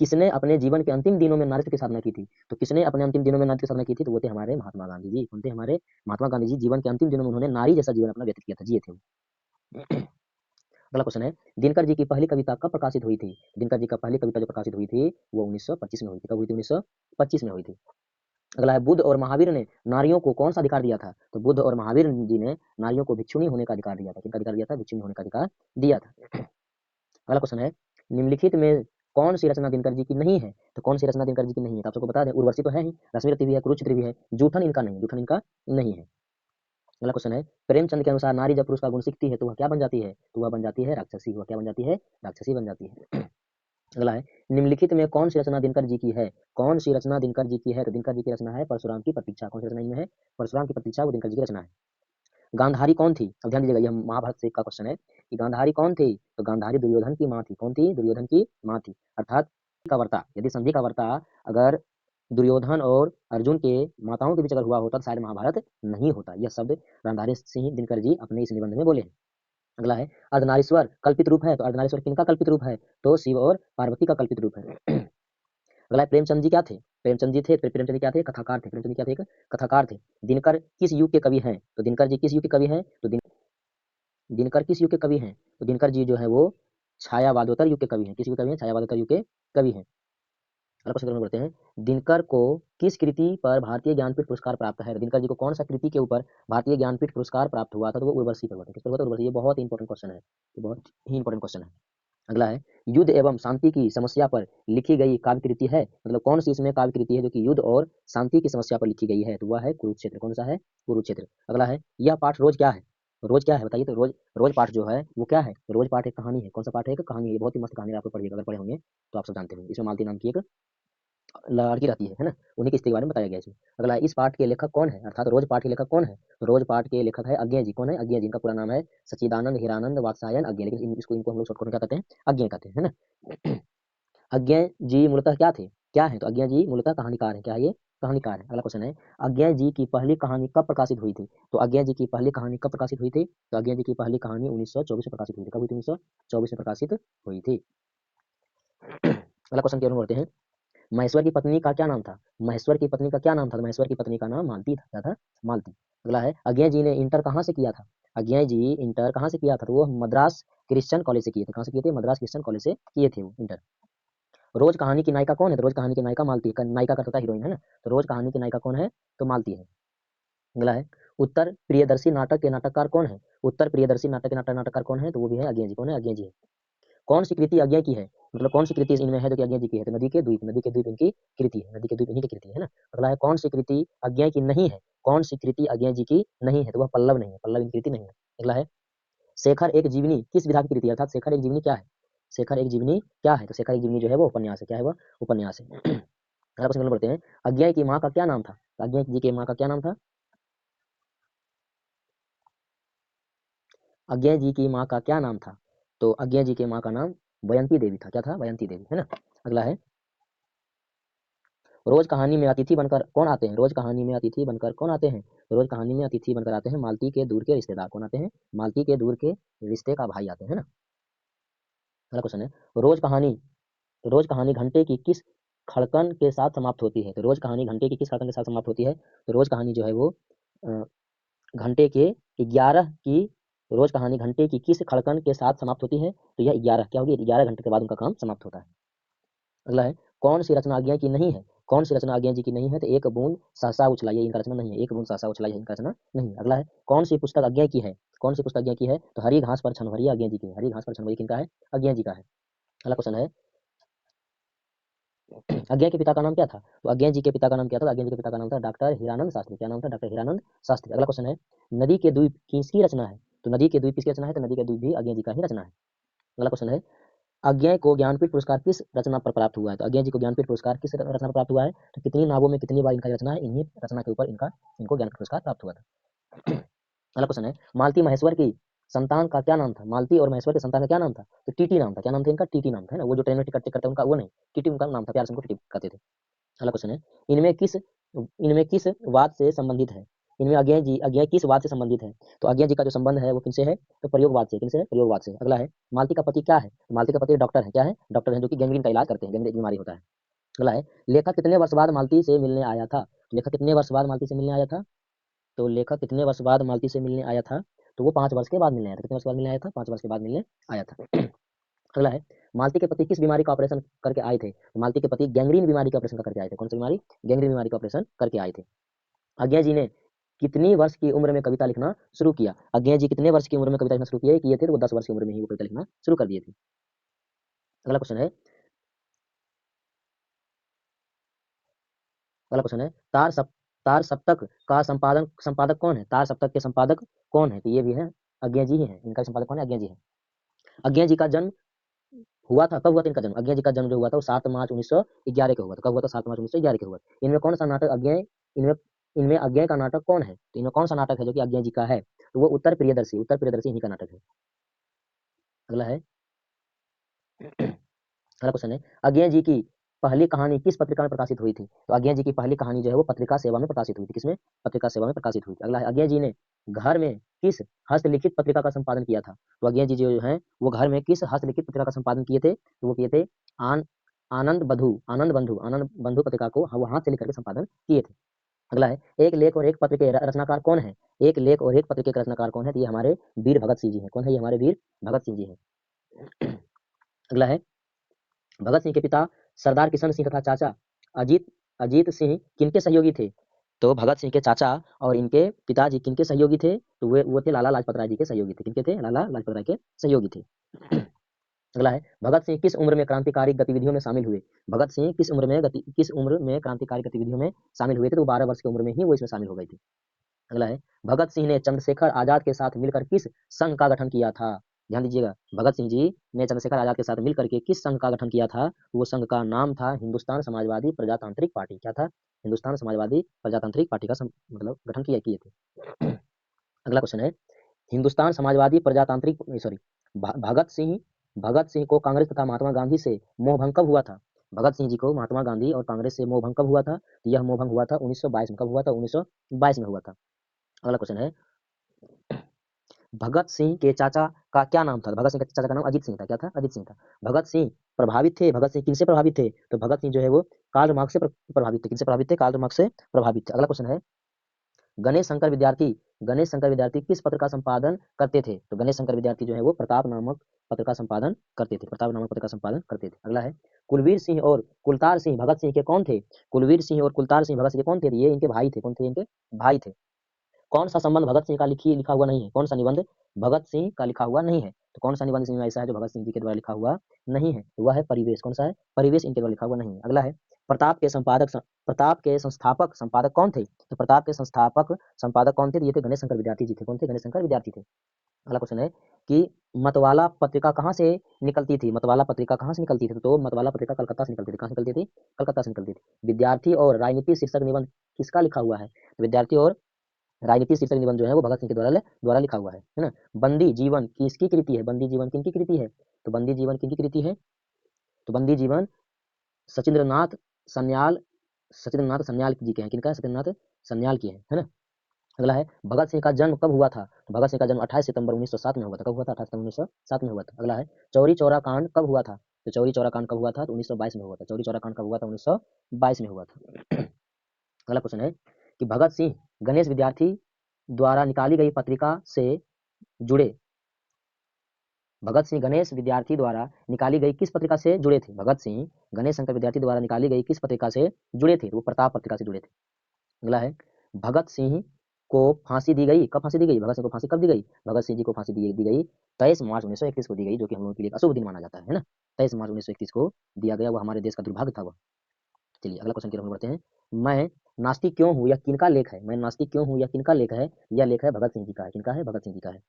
किसने अपने जीवन के अंतिम दिनों में नारित्व की साधना की थी? तो किसने अपने अंतिम दिनों में नारित्व की साधना की थी? तो वो थे हमारे महात्मा गांधी जी। कौन थे? हमारे महात्मा गांधी जी। जीवन के अंतिम दिनों में उन्होंने नारी जैसा जीवन अपना व्यतीत किया था, जिए थे वो। अगला क्वेश्चन है, दिनकर जी की पहली कविता कब प्रकाशित हुई थी? दिनकर जी का पहली कविता जो प्रकाशित हुई थी वो 1925 में हुई थी। कब हुई थी? 1925 में हुई थी। अगला है, बुद्ध और महावीर ने नारियों को कौन सा अधिकार दिया था? तो बुद्ध और महावीर जी ने नारियों को भिक्षुणी होने का अधिकार दिया था। किनका अधिकार दिया था? भिक्षुणी होने का अधिकार दिया था। अगला क्वेश्चन है, निम्नलिखित में कौन सी रचना दिनकर जी की नहीं है? तो कौन सी रचना दिनकर जी की नहीं है? तो आप सबको बता दें, उर्वशी तो है ही, रश्मिरति भी है, कुरुचित्र भी है, जूठन इनका नहीं, जूठन इनका नहीं है। अगला क्वेश्चन है, प्रेमचंद के अनुसार नारी जब पुरुष का गुण सीखती है तो वह क्या बन जाती है? तो वह बन जाती है राक्षसी। वह क्या बन जाती है? राक्षसी बन जाती है। अगला है, निम्नलिखित में कौन सी रचना दिनकर जी की है? कौन सी रचना दिनकर जी की है? तो दिनकर जी की रचना है परशुराम की प्रतीक्षा। कौन सी रचना इनमें है? परशुराम की प्रतीक्षा, वो दिनकर जी की रचना है। गांधारी कौन थी? अब ध्यान दीजिएगा, यह महाभारत से का क्वेश्चन है कि गांधारी कौन थी? तो गांधारी दुर्योधन की माँ थी। कौन थी? दुर्योधन की माँ थी। अर्थात का वर्ता, यदि संधि का वर्ता अगर दुर्योधन और अर्जुन के माताओं के बीच अगर हुआ होता तो शायद महाभारत नहीं होता। यह शब्द गांधारी सिंह दिनकर जी अपने इस निबंध में बोले हैं। अगला है, अर्धनारीश्वर कल्पित रूप है। तो अर्धनारीश्वर किनका कल्पित रूप है? तो शिव और पार्वती का कल्पित रूप है। अगला है, प्रेमचंद जी क्या थे? प्रेमचंद जी थे, प्रेमचंद जी क्या थे? कथाकार थे। प्रेमचंद जी क्या थे? एक कथाकार थे। दिनकर किस युग के कवि हैं? तो दिनकर जी किस युग के कवि हैं? तो दिनकर किस युग के कवि हैं? तो दिनकर जी जो है वो छायावादोत्तर युग के कवि हैं। किस युग के कवि हैं? छायावादोत्तर युग के कवि हैं। अगला क्वेश्चन करते हैं, दिनकर को किस कृति पर भारतीय ज्ञानपीठ पुरस्कार प्राप्त है? दिनकर जी को कौन सा कृति के ऊपर भारतीय ज्ञानपीठ पुरस्कार प्राप्त हुआ था? तो वो उर्वशी पर हुआ था। किस पर हुआ था? उर्वशी। ये बहुत ही इंपॉर्टेंट क्वेश्चन है, ये बहुत ही इंपॉर्टेंट क्वेश्चन है। अगला है, युद्ध एवं शांति की समस्या पर लिखी गई काव्य कृति है। मतलब कौन सी इसमें काव्य कृति है जो कि युद्ध और शांति की समस्या पर लिखी गई है? तो वह है कुरुक्षेत्र। कौन सा है? कुरुक्षेत्र। अगला है, यह पाठ रोज क्या है? रोज क्या है बताइए? तो रोज रोज पाठ जो है वो क्या है? रोज पाठ एक कहानी है। कौन सा पाठ है? एक कहानी है। ये बहुत ही मस्त कहानी है, आपको पढ़िएगा, अगर पढ़े होंगे तो आप सब जानते होंगे। इसमें मालती नाम की एक लड़की रहती है ना, उन्हीं की स्त्री के बारे में बताया गया इसमें। अगला है, इस पाठ के लेखक कौन है? अर्थात रोज पाठ के लेखक कौन है? तो रोज पाठ के लेखक है अज्ञेय जी। कौन है? अज्ञेय जी। इनका पूरा नाम है सच्चिदानंद हीरानंद वात्सायन अज्ञेय, लेकिन इसको इनको हम लोग शॉर्टकट में क्या कहते हैं? अज्ञेय कहते हैं, है ना। अज्ञेय जी मूलतः क्या थे? क्या है? तो अज्ञेय जी मूलतः कहानीकार है। क्या है ये? कहानीकार है। अगला क्वेश्चन है, अज्ञेय जी की पहली कहानी कब प्रकाशित हुई थी? तो अज्ञेय जी की पहली कहानी कब प्रकाशित हुई थी? तो अज्ञेय जी की पहली कहानी 1924 में प्रकाशित हुई थी। कब हुई थी? 1924 में प्रकाशित हुई थी। अगला क्वेश्चन की ओर बढ़ते हैं, महेश्वर की पत्नी का क्या नाम था? महेश्वर की पत्नी का क्या नाम था? तो महेश्वर की पत्नी का नाम मालती था। क्या था? मालती। अगला है, अज्ञेय जी ने इंटर कहाँ से किया था? अज्ञेय जी इंटर कहाँ से किया था? तो वो मद्रास क्रिश्चियन कॉलेज से किए थे। कहाँ से किए थे? मद्रास क्रिश्चियन कॉलेज से किए थे वो इंटर। रोज कहानी की नायिका कौन है? तो रोज कहानी की नायिका मालती है। नायिका का था हीरोइन, है ना। तो रोज कहानी की नायिका कौन है? तो मालती है। अगला है, उत्तर प्रियदर्शी नाटक के नाटककार कौन है? उत्तर प्रियदर्शी नाटक के नाटककार कौन है? तो वो भी है अज्ञेय जी। कौन है? अज्ञेय जी है। कौन सी कृति अज्ञेय की है? मतलब कौन सी कृति इनमें है जो कि अज्ञेय जी की है? तो नदी के द्वीप। नदी के द्वीप इनकी कृति है। नदी के द्वीप इन्हीं की कृति है ना। अगला है, कौन सी कृति अज्ञेय की नहीं है? कौन सी कृति अज्ञेय जी की नहीं है? तो वह पल्लव नहीं है। पल्लव इनकी कृति नहीं है। अगला है, शेखर एक जीवनी किस विधा की कृति है? अर्थात शेखर एक जीवनी क्या है? शेखर एक जीवनी क्या है? तो शेखर एक जीवनी जो है वो उपन्यास है। क्या है वह? उपन्यास है। अगला क्वेश्चन बढ़ते हैं, अज्ञेय की माँ का क्या नाम था? तो अज्ञेय जी की माँ का क्या नाम था? अज्ञेय जी की माँ का क्या नाम था? तो अज्ञेय जी की माँ का नाम वयंती देवी था। क्या था? वयंती देवी, है ना। अगला है, रोज कहानी में अतिथि बनकर कौन आते हैं? रोज कहानी में अतिथि बनकर कौन आते हैं? तो रोज कहानी में अतिथि बनकर आते हैं मालती के दूर के रिश्तेदार। कौन आते हैं? मालती के दूर के रिश्ते का भाई आते हैं ना। अगला क्वेश्चन है, रोज कहानी घंटे की किस खड़कन के साथ समाप्त होती है? तो रोज कहानी घंटे की किस खड़कन के साथ समाप्त होती है? तो रोज कहानी जो है वो अ, घंटे के 11 की रोज कहानी घंटे की किस खड़कन के साथ समाप्त होती है? तो यह 11 क्या होगी? 11 घंटे के बाद उनका काम समाप्त होता है। अगला है, कौन सी रचना अज्ञेय की नहीं है? कौन सी रचना अज्ञेय जी की नहीं है? तो एक बूंद सहसा उछलाई, इनका रचना नहीं है। एक बूंद सहसा उछलाई इनका रचना नहीं है। अगला है, कौन सी पुस्तक अज्ञेय की है? कौन सी पुस्तक अज्ञेय की है? तो हरी घास पर छनवरी अज्ञेय जी की है। हरी घास पर छनवरी किनका है? अज्ञेय जी का है। अगला क्वेश्चन है, अज्ञेय के पिता का नाम क्या था? तो अज्ञेय जी के पिता का नाम क्या था? अज्ञेय जी के पिता का नाम था डॉक्टर हीरानंद शास्त्री। क्या नाम था? डॉक्टर हीरानंद शास्त्री। अगला क्वेश्चन है, नदी के द्वीप किसकी रचना है? तो नदी के द्वीप किसकी रचना है? तो नदी के द्वीप भी अज्ञेय जी का ही रचना है। अगला क्वेश्चन है, अज्ञेय को ज्ञानपीठ पुरस्कार किस रचना पर प्राप्त हुआ है? तो अज्ञेय जी को ज्ञानपीठ पुरस्कार किस रचना पर प्राप्त हुआ है? तो कितनी नावों में कितनी बार इनका रचना है? इन्हीं रचना के ऊपर इनको ज्ञानपीठ पुरस्कार प्राप्त हुआ था। अगला क्वेश्चन है, मालती महेश्वर की संतान का क्या नाम था? मालती और महेश्वर के संतान का क्या नाम था? तो टीटी नाम था। क्या नाम था इनका? टीटी नाम था, है ना। वो जो ट्रेन में टिकट चेक करते हैं उनका वो नहीं, टीटी उनका नाम था, प्यार से उनको टीटी कहते थे। अगला क्वेश्चन है, इनमें किस वाद से संबंधित है? इनमें अज्ञेय किस वाद से संबंधित है? तो अज्ञेय जी का जो संबंध है वो किनसे है? तो प्रयोगवाद से। किनसे है? प्रयोगवाद से। अगला है, मालती का पति क्या है? तो मालती का पति डॉक्टर है। क्या है? डॉक्टर है, जो कि गैंग्रीन का इलाज करते हैं, गैंग्रीन बीमारी होता है। अगला है, लेखक कितने वर्ष बाद मालती से मिलने आया था? लेखक कितने वर्ष बाद मालती से मिलने आया था? तो लेखक कितने वर्ष बाद मालती से मिलने आया था? तो वो 5 वर्ष के बाद मिलने आया था। कितने वर्ष बाद मिलने आया था? 5 वर्ष के बाद मिलने आया था। अगला है, मालती के पति किस बीमारी का ऑपरेशन करके आए थे? तो मालती के पति गैंग्रीन बीमारी का ऑपरेशन करके आए थे। कौन सी बीमारी? गैंग्रीन बीमारी का ऑपरेशन करके आए थे। अज्ञेय जी ने कितनी वर्ष की उम्र में कविता लिखना शुरू किया? अज्ञेय जी कितने वर्ष की उम्र में कविता लिखना शुरू किए थे? तो वो 10 वर्ष की उम्र में ही वो कविता लिखना शुरू कर दिए थे। अगला क्वेश्चन है, तार सप्तक का संपादक कौन है? तार सप्तक के संपादक कौन है? तो ये भी है, अज्ञेय जी ही है। इनका संपादक कौन है? अज्ञेय जी है। अज्ञेय जी का जन्म हुआ था, कब हुआ था इनका जन्म? अज्ञेय जी का जन्म जो हुआ था वो 7 मार्च 1911 को हुआ था। कब हुआ था? 7 मार्च 1911 को हुआ था। इनमें कौन सा नाटक अज्ञेय इनमें इनमें अज्ञेय का नाटक कौन है? तो इनमें कौन सा नाटक है जो कि अज्ञेय जी का है? तो वो उत्तर प्रियदर्शी। उत्तर प्रियदर्शी इन्हीं का नाटक है। अगला है, अगला क्वेश्चन है, अज्ञेय जी की पहली कहानी किस पत्रिका में प्रकाशित हुई थी? तो अज्ञेय जी की पहली कहानी जो है वो पत्रिका सेवा में प्रकाशित हुई थी। किसमें? पत्रिका सेवा में प्रकाशित हुई थी। अगला है, अज्ञेय जी ने घर में किस हस्तलिखित पत्रिका का संपादन किया था? तो अज्ञेय जी जो है वो घर में किस हस्तलिखित पत्रिका का संपादन किए थे? तो वो किए थे आन आनंद बंधु पत्रिका को वो हाथ से लिख करके संपादन किए थे। अगला है, एक लेख और एक पत्र के रचनाकार कौन है? एक लेख और एक पत्र के रचनाकार कौन है? तो ये हमारे वीर भगत सिंह जी हैं। कौन है? ये हमारे वीर भगत सिंह जी हैं। अगला है, भगत सिंह के पिता सरदार किशन सिंह तथा चाचा अजीत अजीत सिंह किनके सहयोगी थे? तो भगत सिंह के चाचा और इनके पिताजी किनके सहयोगी थे? तो वो थे लाला लाजपत राय जी के सहयोगी थे। किनके थे? लाला लाजपत राय के सहयोगी थे। अगला है, भगत सिंह किस उम्र में क्रांतिकारी गतिविधियों में शामिल हुए? भगत सिंह किस उम्र में क्रांतिकारी गतिविधियों में शामिल हुए थे? तो 12 वर्ष की उम्र में ही वो इसमें शामिल हो गए थे। अगला है, भगत सिंह ने चंद्रशेखर आजाद के साथ मिलकर किस संघ का गठन किया था? ध्यान दीजिएगा, भगत सिंह जी ने चंद्रशेखर आजाद के साथ मिल करके किस संघ का गठन किया था? वो संघ का नाम था हिंदुस्तान समाजवादी प्रजातांत्रिक पार्टी। क्या था? हिंदुस्तान समाजवादी प्रजातांत्रिक पार्टी का मतलब गठन किए थे। अगला क्वेश्चन है, हिंदुस्तान समाजवादी प्रजातांत्रिक सॉरी भगत सिंह को कांग्रेस तथा महात्मा गांधी से मोहभंग कब हुआ था? भगत सिंह जी को महात्मा गांधी और कांग्रेस से मोहभंग कब हुआ था? तो यह मोहभंग हुआ था 1922 में। कब हुआ था? 1922 में हुआ था। अगला क्वेश्चन है, भगत सिंह के चाचा का क्या नाम था? भगत सिंह के चाचा का नाम अजीत सिंह था। क्या था? अजीत सिंह था। भगत सिंह प्रभावित थे, भगत सिंह किनसे प्रभावित थे? तो भगत सिंह जो है वो कार्ल मार्क्स से प्रभावित थे। किनसे प्रभावित थे? कार्ल मार्क्स से प्रभावित थे। अगला क्वेश्चन है, गणेश शंकर विद्यार्थी किस पत्र का संपादन करते थे? तो गणेश शंकर विद्यार्थी जो है वो प्रताप नामक पत्र का संपादन करते थे। प्रताप नामक पत्र का संपादन करते थे। अगला है, कुलवीर सिंह और कुलतार सिंह भगत सिंह के कौन थे? कुलवीर सिंह और कुलतार सिंह भगत सिंह के कौन थे? ये इनके भाई थे। कौन थे? इनके भाई थे। कौन सा संबंध भगत सिंह का लिखा हुआ नहीं है? कौन सा निबंध भगत सिंह का लिखा हुआ नहीं है? तो कौन सा निबंध इसमें ऐसा है जो भगत सिंह जी के द्वारा लिखा हुआ नहीं है? तो वह है परिवेश। कौन सा है? परिवेश इनके द्वारा लिखा हुआ नहीं है। अगला है, प्रताप के संस्थापक संपादक कौन थे? तो प्रताप के संस्थापक संपादक कौन थे? तो ये थे गणेश शंकर विद्यार्थी जी थे। कौन थे? गणेश शंकर विद्यार्थी थे। अगला क्वेश्चन है कि मतवाला पत्रिका कहाँ से निकलती थी? मतवाला पत्रिका कहाँ से निकलती थी? तो मतवाला पत्रिका कलकत्ता से निकलती थी। कहाँ से निकलती थी? कलकत्ता से निकलती थी। विद्यार्थी और राजनीति शीर्षक निबंध किसका लिखा हुआ है? तो विद्यार्थी और राजनीति शीर्षक निबंध जो है वो भगत सिंह के द्वारा लिखा हुआ है ना। बंदी जीवन किसकी कृति है? बंदी जीवन किनकी कृति है? तो बंदी जीवन किनकी कृति है? तो बंदी जीवन सचिंद्रनाथ सन्याल सचिंद्रनाथ सन्याल जी के हैं। किनका है? सचिंद्रनाथ सन्याल की है ना। अगला है, भगत सिंह का जन्म कब हुआ था? तो भगत सिंह का जन्म 28 सितंबर 1907 में हुआ था। कब हुआ था? 28 सितंबर 1907 में हुआ था। अगला है, चौरी चौरा कांड कब हुआ था? तो चौरी चौरा कांड कब हुआ था? तो 1922 में हुआ था। चौरी चौरा कांड कब हुआ था? 1922 में हुआ था। अगला क्वेश्चन है कि भगत सिंह गणेश विद्यार्थी द्वारा निकाली गई पत्रिका से जुड़े भगत सिंह गणेश विद्यार्थी द्वारा निकाली गई किस पत्रिका से जुड़े थे? भगत सिंह गणेश शंकर विद्यार्थी द्वारा निकाली गई किस पत्रिका से जुड़े थे? वो प्रताप पत्रिका से जुड़े थे। अगला है, भगत सिंह को फांसी दी गई। कब फांसी दी गई? भगत सिंह को फांसी कब दी गई? भगत सिंह जी को फांसी दी गई 23 मार्च 1931 को दी गई, जो कि हम लोगों के लिए अशुभ दिन माना जाता है ना। 23 मार्च 1931 को दिया गया, वो हमारे देश का दुर्भाग्य था वह। चलिए अगला क्वेश्चन की तरफ बढ़ते हैं। मैं नास्तिक क्यों हूँ, यह किनका लेख है? मैं नास्तिक क्यों हूँ, यह किनका लेख है? यह लेख है भगत सिंह जी का है। किनका है? भगत सिंह जी का है।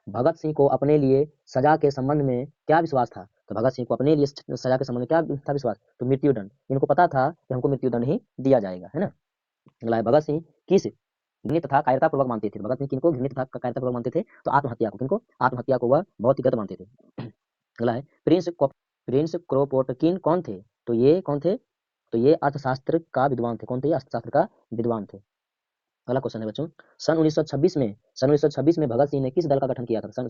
भगत सिंह को अपने लिए सजा के संबंध में क्या विश्वास था? तो भगत सिंह को अपने लिए सजा के संबंध में क्या था विश्वास? तो मृत्युदंड। इनको पता था कि हमको मृत्युदंड ही दिया जाएगा, है ना। अगला है, भगत सिंह किस घृणित तथा कायरतापूर्वक मानते थे। भगत सिंह किनको घृणित तथा कायरतापूर्वक मानते थे? तो आत्महत्या को। किनको? आत्महत्या को वह बहुत ही गलत मानते थे। अगला है प्रिंस क्रोपोटकिन कौन थे? तो ये कौन थे? तो ये अर्थशास्त्र का विद्वान थे। कौन थे? अर्थशास्त्र का विद्वान थे। अगला क्वेश्चन है बच्चों, सन 1926 में भगत सिंह ने किस दल का गठन किया था? सन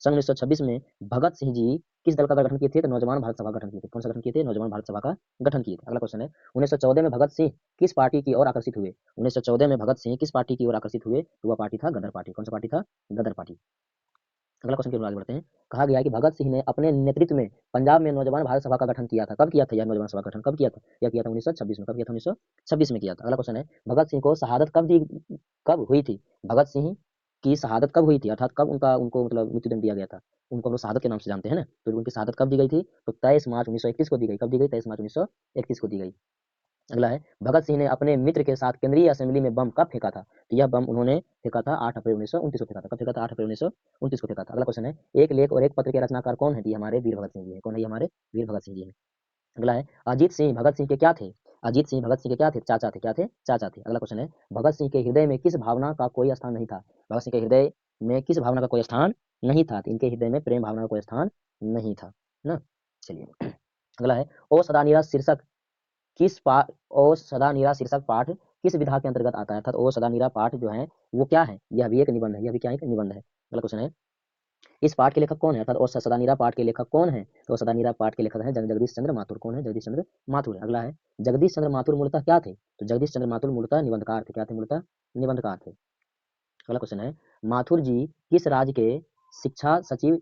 1926 में भगत सिंह जी किस दल का गठन किए थे? तो नौजवान भारत सभा का गठन किए थे। कौन सा गठन किए थे? नौजवान भारत सभा का गठन किए थे। अगला क्वेश्चन है, 1914 में भगत सिंह किस पार्टी की ओर आकर्षित हुए? 1914 में भगत सिंह किस पार्टी की ओर आकर्षित हुए? तो वह पार्टी था गदर पार्टी। कौन सा पार्टी था? गदर पार्टी। अगला क्वेश्चन की ओर आगे बढ़ते हैं। कहा गया है कि भगत सिंह ने अपने नेतृत्व में पंजाब में नौजवान भारत सभा का गठन किया था। कब किया था यह नौजवान सभा का गठन? कब किया था? यह किया था 1926 में। कब किया था? 1926 में किया था। अगला क्वेश्चन है, भगत सिंह को शहादत कब हुई थी? भगत सिंह की शहादत कब हुई थी? अर्थात कब उनको मतलब मृत्युदंड दिया गया था? उनको हम लोग शहादत के नाम से जानते हैं ना। तो उनकी शहादत कब दी गई थी? तो 23 मार्च 1931 को दी गई। कब दी गई? 23 मार्च 1931 को दी गई। अगला है, भगत सिंह ने अपने मित्र के साथ केंद्रीय असेंबली में बम कब फेंका था? तो यह बम उन्होंने फेंका था 8 अप्रैल 1929 को फेंका था। कब फेंका था? 8 अप्रैल 1929 को फेंका था। अगला क्वेश्चन है, एक लेख और एक पत्र के रचनाकार कौन है? हमारे वीर भगत सिंह जी हैं। कौन है? ये हमारे वीर भगत सिंह जी हैं। अगला है, अजीत सिंह भगत सिंह के क्या थे? अजीत सिंह भगत सिंह के क्या थे? चाचा थे। क्या थे? चाचा थे। अगला क्वेश्चन है, भगत सिंह के हृदय में किस भावना का कोई स्थान नहीं था? भगत सिंह के हृदय में किस भावना का कोई स्थान नहीं था? इनके हृदय में प्रेम भावना का कोई स्थान नहीं था ना। चलिए अगला है, ओ सदा निरा शीर्षक किस पाठ ओ सदा नीरा शीर्षक पाठ किस विधा के अंतर्गत आता है? अर्थात ओ सदा नीरा पाठ जो है वो क्या है? यह भी एक निबंध है। यह भी क्या है? एक निबंध है। अगला क्वेश्चन है, इस पाठ के लेखक कौन है? अर्थात ओ सदा नीरा पाठ के लेखक कौन है? तो सदा नीरा पाठ के लेखक है जगदीश चंद्र माथुर। कौन है? जगदीश चंद्र माथुर है। अगला है, जगदीश चंद्र माथुर मूलतः क्या थे? तो जगदीश चंद्र माथुर मूलतः निबंधकार थे। क्या थे? मूलतः निबंधकार थे। अगला क्वेश्चन है, माथुर जी किस राज्य के शिक्षा सचिव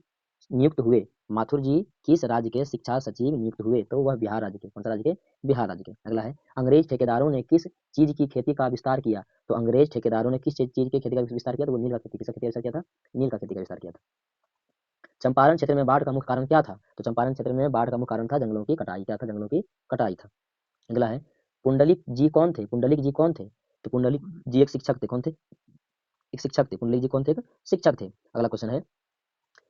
नियुक्त हुए? माथुर जी किस राज्य के शिक्षा सचिव नियुक्त हुए? तो वह बिहार राज्य के। कौन सा राज्य के? बिहार राज्य के। अगला है, अंग्रेज ठेकेदारों ने किस चीज की खेती का विस्तार किया? तो अंग्रेज ठेकेदारों ने किस चीज की खेती का विस्तार किया? तो वो नील का खेती। किसका खेती का विस्तार किया था? नील का खेती का विस्तार किया था। चंपारण क्षेत्र में बाढ़ का मुख्य कारण क्या था? तो चंपारण क्षेत्र में बाढ़ का मुख्य कारण था जंगलों की कटाई। क्या था? जंगलों की कटाई था। अगला है, पुंडलिक जी कौन थे? पुंडलिक जी कौन थे? तो पुंडलिक जी एक शिक्षक थे। कौन थे? एक शिक्षक थे। पुंडलिक जी कौन थे? शिक्षक थे। अगला क्वेश्चन है,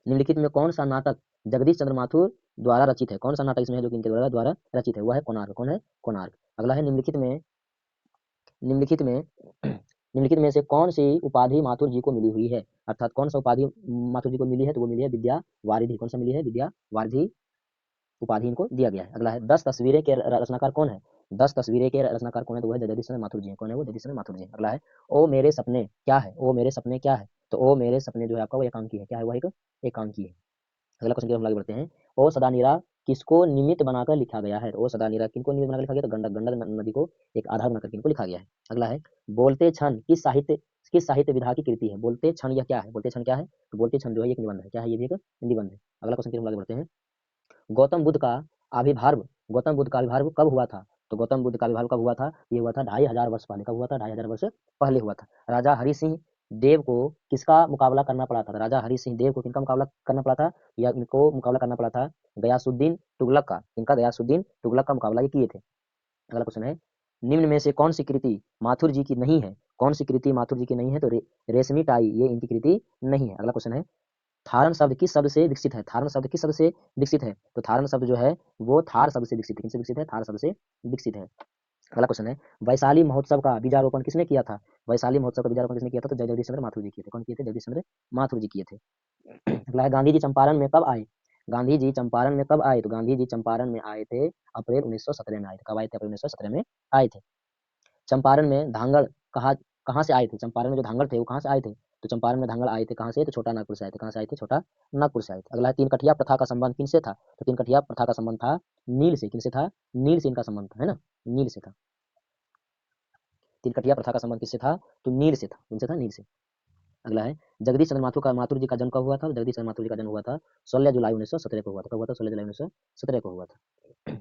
निम्नलिखित में कौन सा नाटक जगदीश चंद्र माथुर द्वारा रचित है? कौन सा नाटक इसमें है जो कि इनके द्वारा रचित है? वह है कोणार्क। कौन है? कोणार्क। अगला है, निम्नलिखित में निम्नलिखित में से कौन सी उपाधि माथुर जी को मिली हुई है? अर्थात कौन सा उपाधि माथुर जी को मिली है? तो वो मिली है विद्या वारिधि। कौन सा मिली है? विद्या वारिधि उपाधि इनको दिया गया है। अगला है, 10 तस्वीरें के रचनाकार कौन है? 10 तस्वीरें के रचनाकार कौन है? तो वह जगदीश चंद्र माथुर जी हैं। कौन है वो? जगदीश चंद्र माथुर जी हैं। अगला है, ओ मेरे सपने क्या है? ओ मेरे सपने क्या है? तो ओ मेरे सपने जो है आपका वो एकांकी है। क्या है? वो एक एकांकी है। अगला क्वेश्चन की हम आगे बढ़ते हैं, ओ सदा नीरा किसको निमित्त बनाकर लिखा गया है? ओ सदा नीरा किनको निमित्त बनाकर लिखा गया? तो गंडक गंडक नदी को एक आधार बनाकर किनको लिखा गया है? अगला है, बोलते क्षण किस साहित्य विधा की कृति है? बोलते क्षण यह क्या है? बोलते क्षण क्या है? तो बोलते क्षण जो है एक निबंध है। क्या है? ये भी एक निबंध है। अगला क्वेश्चन की हम आगे बढ़ते हैं, गौतम बुद्ध का आविर्भाव गौतम बुद्ध का आविर्भाव कब हुआ था? तो गौतम बुद्ध का आविर्भाव कब हुआ था? ये हुआ था 2500 वर्ष पहले। कब हुआ था? 2500 वर्ष पहले हुआ था। राजा हरि सिंह देव को किसका मुकाबला करना पड़ा था? राजा हरि सिंह देव को किनका मुकाबला करना पड़ा था? या इनको मुकाबला करना पड़ा था गयासुद्दीन तुगलक का। इनका गयासुद्दीन तुगलक का मुकाबला ये किए थे। अगला क्वेश्चन है, निम्न में से कौन सी कृति माथुर जी की नहीं है? कौन सी कृति माथुर जी की नहीं है? तो रेशमी टाई ये इनकी कृति नहीं है। अगला क्वेश्चन है, थारण शब्द किस शब्द से विकसित है? थारण शब्द किस शब्द से विकसित है? तो थारण शब्द जो है वो थार शब्द से विकसित है। किनसे विकसित है? थार शब्द से विकसित है। अगला क्वेश्चन है, वैशाली महोत्सव का बीजारोपण किसने किया था? वैशाली महोत्सव का बीजारोपण किसने किया था? तो जगदीश चंद्र माथुर जी किए थे। कौन किए थे? जगदीश चंद्र माथुर जी किए थे। अगला है, गांधी जी चंपारण में कब आए? गांधी जी चंपारण में कब आए? तो गांधी जी चंपारण में आए थे अप्रैल 1917 में आए थे। कब आए थे? अप्रैल 1917 में आए थे। चंपारण में धांगड़ कहाँ कहाँ से आए थे? चंपारण में जो धांगड़ थे वो कहाँ से आए थे? तो चंपारण में धांगड़ आए थे कहाँ से? तो छोटा नागपुर से आए थे। कहाँ से आए थे? छोटा नागपुर से आए थे। अगला है, तीन कठिया प्रथा का संबंध किनसे था? तो तीन कठिया प्रथा का संबंध था नील से। किनसे था? नील से इनका संबंध था, है ना। नील से था। तीन कठिया प्रथा का संबंध किससे था? तो नील से था। किनसे था? नील से। अगला है, जगदीश चंद्र माथुर जी का जन्म कब हुआ था? जगदीश चंद्र माथुर जी का जन्म हुआ था 16 जुलाई 1917 को हुआ था। कब हुआ था? 16 जुलाई 1917 को हुआ था।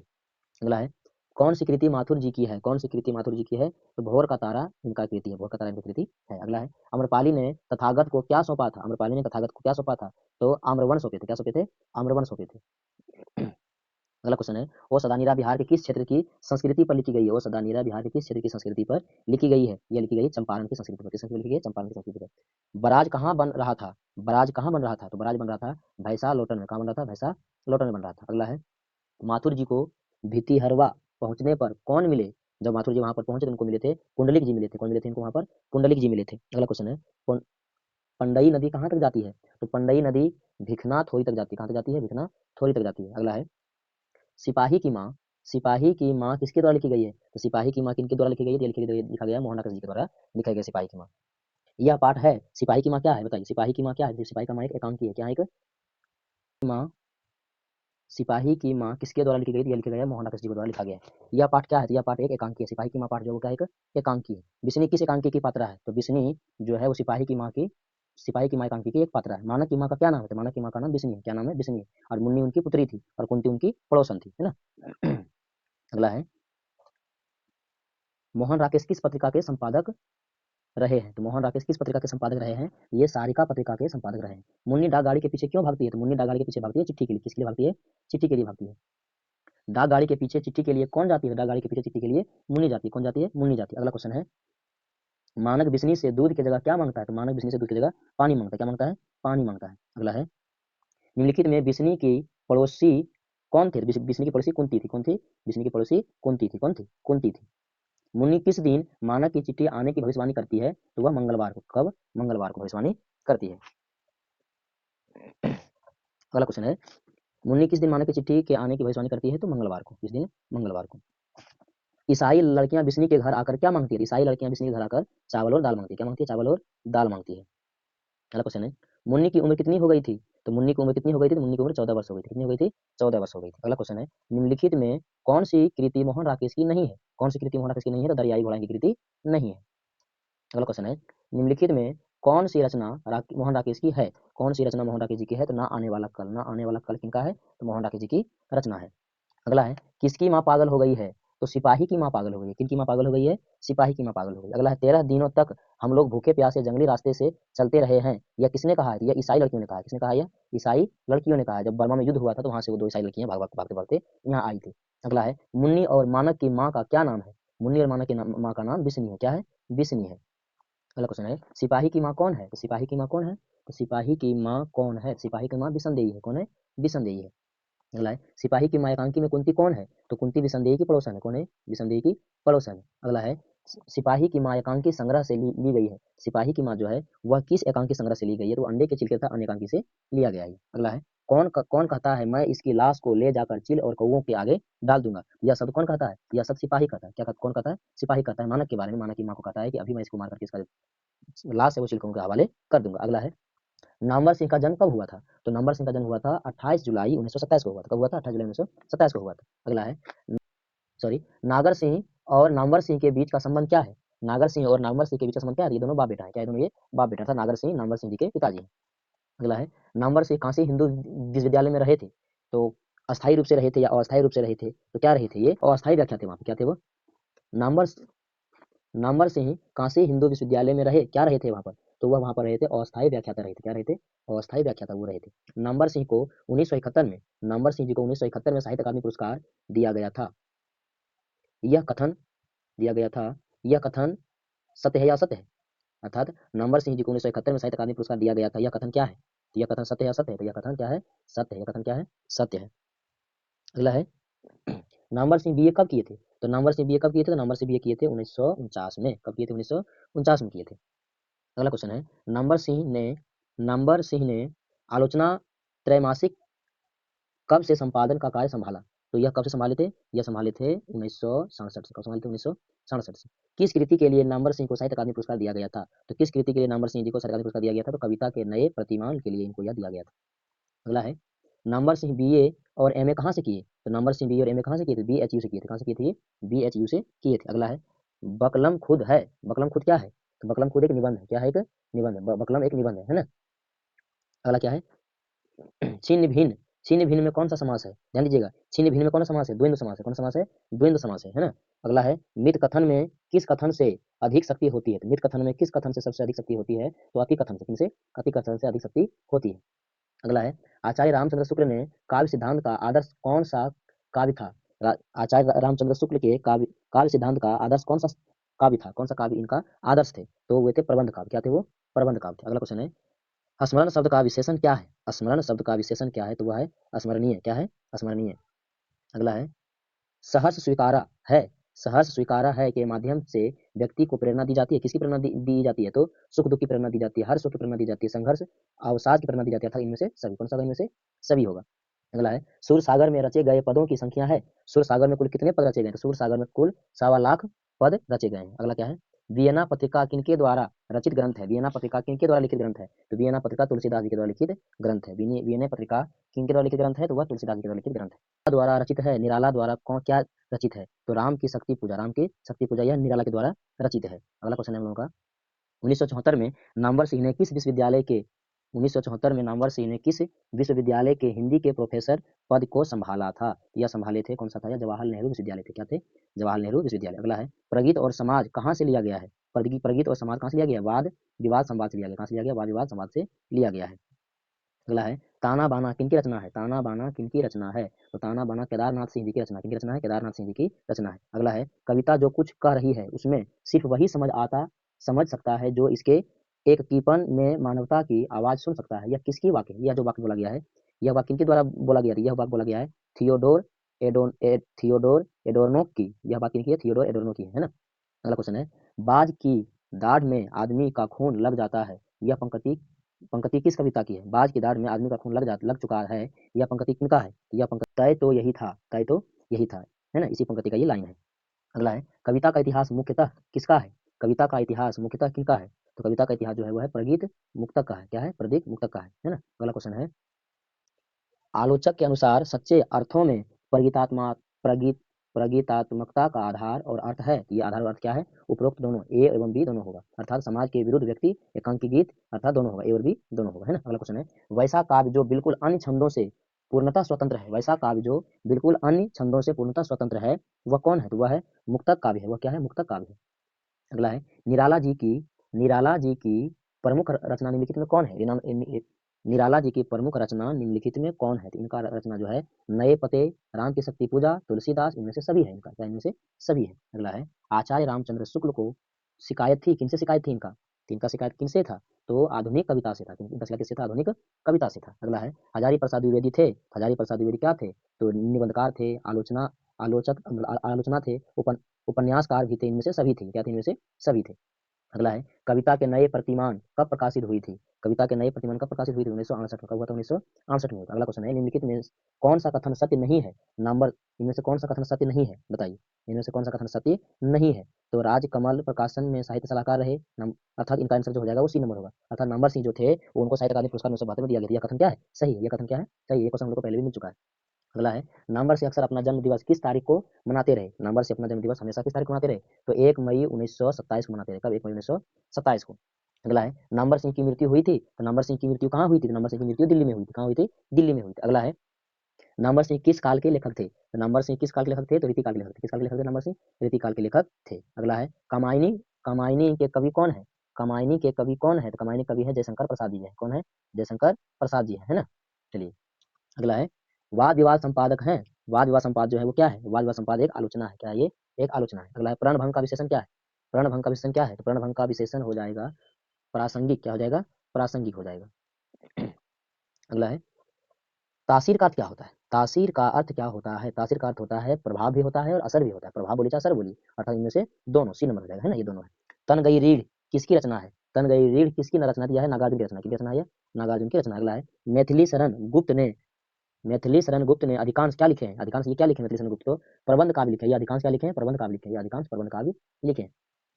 अगला है, कौन सी कृति माथुर जी की है? कौन सी कृति माथुर जी की है? तो भोर का तारा इनका कृति है। भोर का तारा इनकी कृति है। अगला है, अम्रपाली ने तथागत को क्या सौंपा था? अम्रपाली ने तथागत को क्या सौंपा था? तो आम्रवन सौंपे थे। क्या सौंपे थे? आम्रवन सौंपे थे। अगला क्वेश्चन है, ओ सदानीरा बिहार के किस क्षेत्र की संस्कृति पर लिखी गई है? ओ सदानीरा बिहार के किस क्षेत्र की संस्कृति पर लिखी गई है? यह लिखी गई है चंपारण की संस्कृति पर। किस संस्कृति पर लिखी गई है? चंपारण की संस्कृति पर। बराज कहाँ बन रहा था? बराज कहाँ बन रहा था? तो बराज बन रहा था भैंसा लोटन में। कहाँ बन रहा था? भैंसा लोटन में बन रहा था। अगला है, माथुर जी को भितिहरवा पहुंचने पर कौन मिले? जब माथुर जी वहां पर पहुंचे तो उनको मिले थे पुंडलिक जी मिले थे। कौन मिले थे इनको वहां पर? पुंडलिक जी मिले थे। अगला क्वेश्चन है, पंडई नदी कहाँ तक जाती है? तो पंडई नदी भिखनाथोरी तक जाती है। कहाँ तक जाती है? भिखनाथोरी तक जाती है। अगला है, सिपाही की माँ, सिपाही की माँ किसके द्वारा लिखी गई है? तो सिपाही की माँ किनके द्वारा लिखी गई है? लिखा गया है मोहनदास जी के द्वारा लिखा गया सिपाही की माँ। यह पाठ है। सिपाही की माँ क्या है बताइए? सिपाही की माँ क्या है? सिपाही का माँ एक एकांकी है। क्या है? एक माँ। सिपाही की माँ किसके द्वारा लिखी गई थी? यह लिखा गया है मोहनदास जी के द्वारा लिखा गया है। यह पाठ क्या है? तो यह पाठ एक एकांकी है। सिपाही की माँ पाठ जो है क्या है? एक एकांकी है। बिस्नी किस एकांकी की पात्रा है? तो बिस्नी जो है वो सिपाही की माँ एकांकी की एक पात्रा है। मानक की माँ का क्या नाम है? तो मानक की माँ का नाम बिस्नी है। क्या नाम है? बिस्नी है। और मुन्नी उनकी पुत्री थी और कुंती उनकी पड़ोसन थी, है ना। अगला है, मोहन राकेश किस पत्रिका के संपादक रहे हैं? तो मोहन राकेश किस पत्रिका के संपादक रहे हैं? ये सारिका पत्रिका के संपादक रहे हैं। मुन्नी डाक गाड़ी के पीछे क्यों भागती है? तो मुन्नी डाक गाड़ी के पीछे भागती है चिट्ठी के लिए। किसके लिए भागती है? चिट्ठी के लिए भागती है। डाक गाड़ी के पीछे चिट्ठी के लिए कौन जाती है? डाक गाड़ी के पीछे चिट्ठी के लिए मुन्नी जाती है। कौन जाती है? मुन्नी जाती है। अगला क्वेश्चन है, मानक बिस्नी से दूध की जगह क्या मांगता है? तो मानक बिस्नी से दूध की जगह पानी मांगता है। क्या मांगता है? पानी मांगता है। अगला है, निम्नलिखित में बिस्नी की पड़ोसी कौन थे? बिस्नी की पड़ोसी कुंती थी। कौन थी? बिस्नी की पड़ोसी कुंती थी। कौन थी? कुंती थी। मुन्नी किस दिन मानक की चिट्ठी आने की भविष्यवाणी करती है? तो वह मंगलवार को। कब? मंगलवार को भविष्यवाणी करती है। अगला क्वेश्चन है, मुन्नी किस दिन मानक की चिट्ठी के आने की भविष्यवाणी करती है? तो मंगलवार को। किस दिन? मंगलवार को। ईसाई लड़कियां बिस्नी के घर आकर क्या मांगती है? ईसाई लड़कियां बिस्नी के घर आकर चावल और दाल मांगती है। क्या मांगती है? चावल और दाल मांगती है। अगला क्वेश्चन है, मुन्नी की उम्र कितनी हो गई थी? तो मुन्नी की उम्र कितनी हो गई थी? तो मुन्नी की उम्र 14 वर्ष हो गई थी। कितनी हो गई थी? 14 वर्ष हो गई थी। अगला क्वेश्चन है, निम्नलिखित में कौन सी कृति मोहन राकेश की नहीं है? कौन सी कृति मोहन राकेश की नहीं है? तो दरियाई घोड़ा की कृति नहीं है। अगला क्वेश्चन है, निम्नलिखित में कौन सी रचना मोहन राकेश की है? कौन सी रचना मोहन राकेश जी की है? तो ना आने वाला कल। ना आने वाला कल किनका है? तो मोहन राकेश जी की रचना है। अगला है, किसकी माँ पागल हो गई है? तो सिपाही की माँ पागल हो गई है। किनकी माँ पागल हो गई है? सिपाही की माँ पागल हो गई। अगला है, 13 दिनों तक हम लोग भूखे प्यासे जंगली रास्ते से चलते रहे हैं। यह किसने कहा है? यह ईसाई लड़कियों ने कहा है। किसने कहा? यह ईसाई लड़कियों ने कहा है। जब बर्मा में युद्ध हुआ था तो वहां से वो दो ईसाई लड़कियां भागते भागते यहाँ आई थी। अगला है, मुन्नी और मानक की माँ का क्या नाम है? मुन्नी और मानक की माँ का नाम बिस्नी है। क्या है? बिस्नी है। अगला क्वेश्चन है, सिपाही की माँ कौन है? तो सिपाही की माँ कौन है? तो सिपाही की माँ कौन है? सिपाही की माँ विसनदेही है। कौन है? विसनदेही है। अगला है, सिपाही की माँ एकांकी में कुंती कौन है? तो कुंती विसनदेही की पड़ोसन है। कौन है? विसनदेही की पड़ोसन है। अगला है, सिपाही की माँ एकांकी संग्रह से ली गई है। सिपाही की माँ जो है वह किस एकांकी संग्रह से ली गई है? तो अंडे के छिलके तथा अन्य एकांकी से लिया गया है। अगला है, कौन कहता है मैं इसकी लाश को ले जाकर चिल और कौओं के आगे डाल दूंगा? यह शब्द कौन कहता है? यह शब्द सिपाही कहता है। क्या कौन कहता है? सिपाही कहता है। मानक के बारे में मानक की माँ को कहता है कि अभी मैं इसको मार करके इसका लाश है वो चिलकों के हवाले कर दूंगा। अगला है, नामवर सिंह का जन्म कब हुआ था? तो नामवर सिंह का जन्म हुआ था 28 जुलाई 1927 को हुआ था। कब हुआ था? 28 जुलाई 1927 को हुआ था। अगला है, सॉरी, नागर सिंह और नामवर सिंह के बीच का संबंध क्या है? नागर सिंह और नामवर सिंह के बीच का संबंध क्या है? ये दोनों बाप बेटा है। क्या है? दोनों ये बाप बेटा था। नागर सिंह नामवर सिंह जी के पिताजी हैं। अगला है, नामवर सिंह काशी हिंदू विश्वविद्यालय में रहे थे। तो अस्थायी रूप से रहे थे या अस्थायी रूप से रहे थे? तो क्या रहे थे? ये अस्थायी व्याख्या थे। वहां पे क्या थे वो? नामवर नामवर सिंह काशी हिंदू विश्वविद्यालय में रहे। क्या रहे थे वहां पर? तो वह वहां पर रहे थे अस्थायी व्याख्याता रहे थे। क्या रहे थे? अस्थायी व्याख्याता वो रहे थे। नामवर सिंह को 1971 में नामवर सिंह जी को 1971 में साहित्य अकादमी पुरस्कार दिया गया था। यह कथन दिया गया था। यह कथन सत्य है या असत्य है? अर्थात नामवर सिंह जी को 1971 में साहित्य अकादमी पुरस्कार दिया गया था। यह कथन क्या है? तो यह कथन सत्य है या असत्य है? तो यह कथन क्या है? सत्य है। यह कथन क्या है? सत्य है। अगला है, नामवर सिंह बीए कब किए थे? तो नामवर सिंह बीए कब किए थे? तो नामवर सिंह बीए किए थे 1949 में। कब किए थे? 1949 में किए थे। अगला क्वेश्चन है, नामवर सिंह ने आलोचना त्रैमासिक कब से संपादन का कार्य संभाला? तो यह कब से संभाले थे? यह संभाले थे 1967 से। कब संभाले थे? 1967 से। किस कृति के लिए नामवर सिंह को साहित्य अकादमी पुरस्कार दिया गया था? तो किस कृति के लिए नामवर सिंह जी को साहित्य अकादमी पुरस्कार दिया गया था? तो कविता के नए प्रतिमान के लिए इनको यह दिया गया था। अगला है, नामवर सिंह बीए और एमए कहाँ से किए? तो नामवर सिंह बीए और एमए कहाँ से किए थे? बीएचयू से किए थे। कहाँ से किए थे? ये बीएचयू से किए थे। अगला है, बकलम खुद है। बकलम खुद क्या है? तो बकलम खुद एक निबंध है। क्या है? एक निबंध है। बकलम एक निबंध है ना। अगला क्या है, छिन्न भिन्न। छिन्न भिन्न में कौन सा समास है? ध्यान दीजिएगा, छिन्न भिन्न में कौन सा समास है? द्वंद्व समास है। कौन सा समास है? द्वंद्व समास है ना। अगला है, मित कथन में किस कथन से अधिक शक्ति होती है? तो मित कथन में किस कथन से सबसे अधिक शक्ति होती है? तो अति कथन से। किनसे? अति कथन से अधिक शक्ति होती है। अगला है, आचार्य रामचंद्र शुक्ल ने काव्य सिद्धांत का आदर्श कौन सा काव्य था? आचार्य रामचंद्र शुक्ल के काव्य सिद्धांत का आदर्श कौन सा काव्य था? कौन सा काव्य इनका आदर्श थे? तो वे थे प्रबंध काव्य। क्या थे वो? प्रबंध काव्य थे। अगला क्वेश्चन है, स्मरण शब्द का विशेषण क्या है? स्मरण शब्द का विशेषण क्या है? तो वह है स्मरणीय। क्या है? स्मरणीय। अगला है, सहर्ष स्वीकारा है। सहर्ष स्वीकारा है के माध्यम से व्यक्ति को प्रेरणा दी जाती है। किसकी प्रेरणा दी जाती है? तो सुख दुख की प्रेरणा दी जाती है, हर सुख की प्रेरणा दी जाती है, संघर्ष अवसाद की प्रेरणा दी जाती है, अर्थात इनमें से सभी। कौन सा इनमें से? सभी होगा। अगला है सूर सागर में रचे गए पदों की संख्या है। सूर सागर में कुल कितने पद रचे गए? तो सूर सागर में कुल 1.25 लाख पद रचे गए हैं। अगला क्या है? वियना पत्रिका किनके द्वारा रचित ग्रंथ है? वियना पत्रिका किनके द्वारा लिखित ग्रंथ है? तो वियना पत्रिका तुलसीदास जी के द्वारा लिखित ग्रंथ है। वियना पत्रिका किनके द्वारा लिखित ग्रंथ है? तो वह तुलसीदास जी के द्वारा लिखित ग्रंथ है। द्वारा रचित है। निराला द्वारा कौन क्या रचित है? तो राम की शक्ति पूजा। राम की शक्ति पूजा यह निराला के द्वारा रचित है। अगला क्वेश्चन है हम लोगों का 1974 में नामवर सिंह ने किस विश्वविद्यालय के 1974 में नामवर सिंह ने किस विश्वविद्यालय के हिंदी के प्रोफेसर पद को संभाला था? यह संभाले थे कौन सा था? यह जवाहरलाल नेहरू विश्वविद्यालय थे। क्या थे? जवाहरलाल नेहरू विश्वविद्यालय। अगला है प्रगीत और समाज कहाँ से लिया गया है? प्रगीत और समाज कहाँ से लिया गया? वाद विवाद संवाद से लिया गया। कहाँ से लिया गया? वाद विवाद संवाद से लिया गया है। अगला है ताना बाना किनकी रचना है? ताना बाना किनकी रचना है? तो ताना बाना केदारनाथ सिंह जी की रचना। किनकी रचना है? केदारनाथ सिंह जी की रचना है। अगला है कविता जो कुछ कह रही है उसमें सिर्फ वही समझ सकता है जो इसके एक कीपन में मानवता की आवाज सुन सकता है। यह किसकी वाक्य? यह जो वाक्य बोला गया है, यह वाक्य किनके द्वारा बोला गया है? यह वाक्य बोला गया है थियोडोर एडोर्नो की। यह वाक्य किनकी है? थियोडोर एडोर्नो की है ना। अगला क्वेश्चन है बाज की दाढ़ में आदमी का खून लग जाता है। यह पंक्ति पंक्ति किस कविता की है? बाज की दाढ़ में आदमी का खून लग चुका है। यह पंक्ति किनका है? यह पंक्ति तय तो यही था, तय तो यही था, है ना। इसी पंक्ति का ये लाइन है। अगला है कविता का इतिहास मुख्यतः किसका है? कविता का इतिहास मुख्यतः किनका है? तो कविता का इतिहास जो है वह है प्रगीत मुक्तक का है। क्या है? प्रगीत मुक्तक का है ना। अगला क्वेश्चन है आलोचक के अनुसार सच्चे अर्थों में प्रगीतात्मा प्रगीत प्रगीतात्मकता का आधार और अर्थ है। ये आधार और अर्थ क्या है? उपरोक्त दोनों ए एवं बी दोनों होगा, अर्थात समाज के विरुद्ध व्यक्ति एकांकी गीत अर्थात दोनों होगा, ए और बी दोनों होगा, है ना। अगला क्वेश्चन है वैसा काव्य जो बिल्कुल अन्य छंदों से पूर्णतः स्वतंत्र है। वैसा काव्य जो बिल्कुल अन्य छंदों से पूर्णतः स्वतंत्र है वह कौन है? तो वह है मुक्तक काव्य है। वह क्या है? मुक्तक काव्य है। अगला है निराला जी की प्रमुख रचना निम्नलिखित में कौन है? निराला जी की प्रमुख रचना निम्नलिखित में कौन है? तो इनका रचना जो है नए पते, राम की शक्ति पूजा, तुलसीदास, इनमें से सभी है। इनका क्या? इनमें से सभी है। अगला है आचार्य रामचंद्र शुक्ल को शिकायत थी, किनसे शिकायत थी इनका? तो इनका शिकायत किनसे था? तो आधुनिक कविता से था। इनका शिकायत किससे था? आधुनिक कविता से था। अगला है हजारी प्रसाद द्विवेदी थे। हजारी प्रसाद द्विवेदी क्या थे? तो निबंधकार थे, आलोचना थे, उपन्यासकार भी थे। इनमें से सभी थे। क्या थे? इनमें से सभी थे। अगला है कविता के नए प्रतिमान कब प्रकाशित हुई थी? कविता के नए प्रतिमान कब प्रकाशित हुई थी? 1968 में। कब हुआ था? 1968 में हुआ था। अगला क्वेश्चन है निम्नलिखित में कौन सा कथन सत्य नहीं है? नंबर इनमें से कौन सा कथन सत्य नहीं है? बताइए इनमें से कौन सा कथन सत्य नहीं है? तो राजकमल प्रकाशन में साहित्य सलाहकार रहे, अर्थात इनका आंसर जो हो जाएगा वो सी नंबर होगा। अर्थात नंबर सिंह जो थे वो उनको साहित्य अकादमी पुरस्कार 1972 में दिया गया। यह कथन क्या है? सही है। यह कथन क्या है? सही है। ये क्वेश्चन हम लोग को पहले भी मिल चुका है। अगला है नंबर से अक्सर अपना जन्म दिवस किस तारीख को मनाते रहे? नंबर से अपना जन्म दिवस हमेशा किस तारीख को मनाते रहे? तो 1 मई 1927 को मनाते रहे। कब? 1 मई 1927 को। अगला है नंबर सिंह की मृत्यु हुई थी। तो नंबर सिंह की मृत्यु कहाँ हुई थी? तो नंबर सिंह की मृत्यु दिल्ली में हुई थी। कहाँ हुई थी? दिल्ली में हुई थी। अगला है नंबर सिंह किस काल के लेखक थे? तो नंबर सिंह किस काल के लेखक थे? तो रीतिकाल के लेखक थे। किस काल के लेखक थे नंबर सिंह? रीतिकाल के लेखक थे। अगला है कमायनी कमायनी के कवि कौन है? कमायनी के कवि कौन है? तो कमायनी कवि है जयशंकर प्रसाद जी है। कौन है? जयशंकर प्रसाद जी है ना। चलिए अगला है वाद विवाद संपादक है। वाद विवाद संपादक जो है वो क्या है? वाद विवाद संपादक एक आलोचना है। क्या है? ये एक आलोचना है। अगला है प्रणभंग का विशेषण क्या है? प्रणभंग का विशेषण क्या है? तो प्रणभंग का विशेषण हो जाएगा प्रासंगिक। क्या हो जाएगा? प्रासंगिक हो जाएगा। अगला है तासीर का अर्थ क्या होता है? तासीर का अर्थ क्या होता है? तासीर का अर्थ होता है प्रभाव भी होता है और असर भी होता है। प्रभाव बोली चाहे असर बोली, अर्थात इनमें से दोनों सी नंबर हो जाएगा, है ना। ये दोनों है। तन गई रीढ़ किसकी रचना है? तन गई रीढ़ किसकी रचना दिया है? नागार्जुन की रचना। की रचना है? नागार्जुन की रचना। अगला है मैथिली शरण गुप्त ने अधिकांश क्या लिखे हैं? अधिकांश ये क्या लिखे हैं? मैथिली शरण गुप्त तो प्रबंध काव्य लिखे। ये अधिकांश क्या लिखे हैं? प्रबंध काव्य लिखे। ये अधिकांश प्रबंध काव्य लिखे हैं।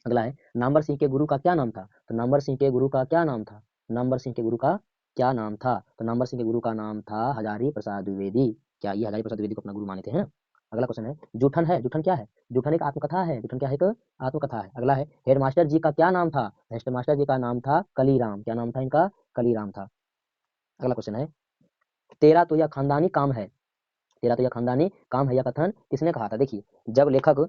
अगला है नामवर सिंह के गुरु का क्या नाम था? तो नामवर सिंह के गुरु का क्या नाम था? नामवर सिंह के गुरु का क्या नाम था? तो नामवर सिंह के गुरु का नाम था हजारी प्रसाद द्विवेदी। क्या ये हजारी प्रसाद द्विवेदी को अपना गुरु माने थे? हैं। अगला क्वेश्चन है जूठन है। जूठन क्या है? जूठन एक आत्मकथा है। जूठन क्या है? एक आत्मकथा है। अगला है हेडमास्टर जी का क्या नाम था? हेडमास्टर जी का नाम था कलीराम। क्या नाम था इनका? कलीराम था। अगला क्वेश्चन है तेरा तो यह खानदानी काम है। तेरा तो यह खानदानी काम है, यह कथन किसने कहा था? देखिए जब लेखक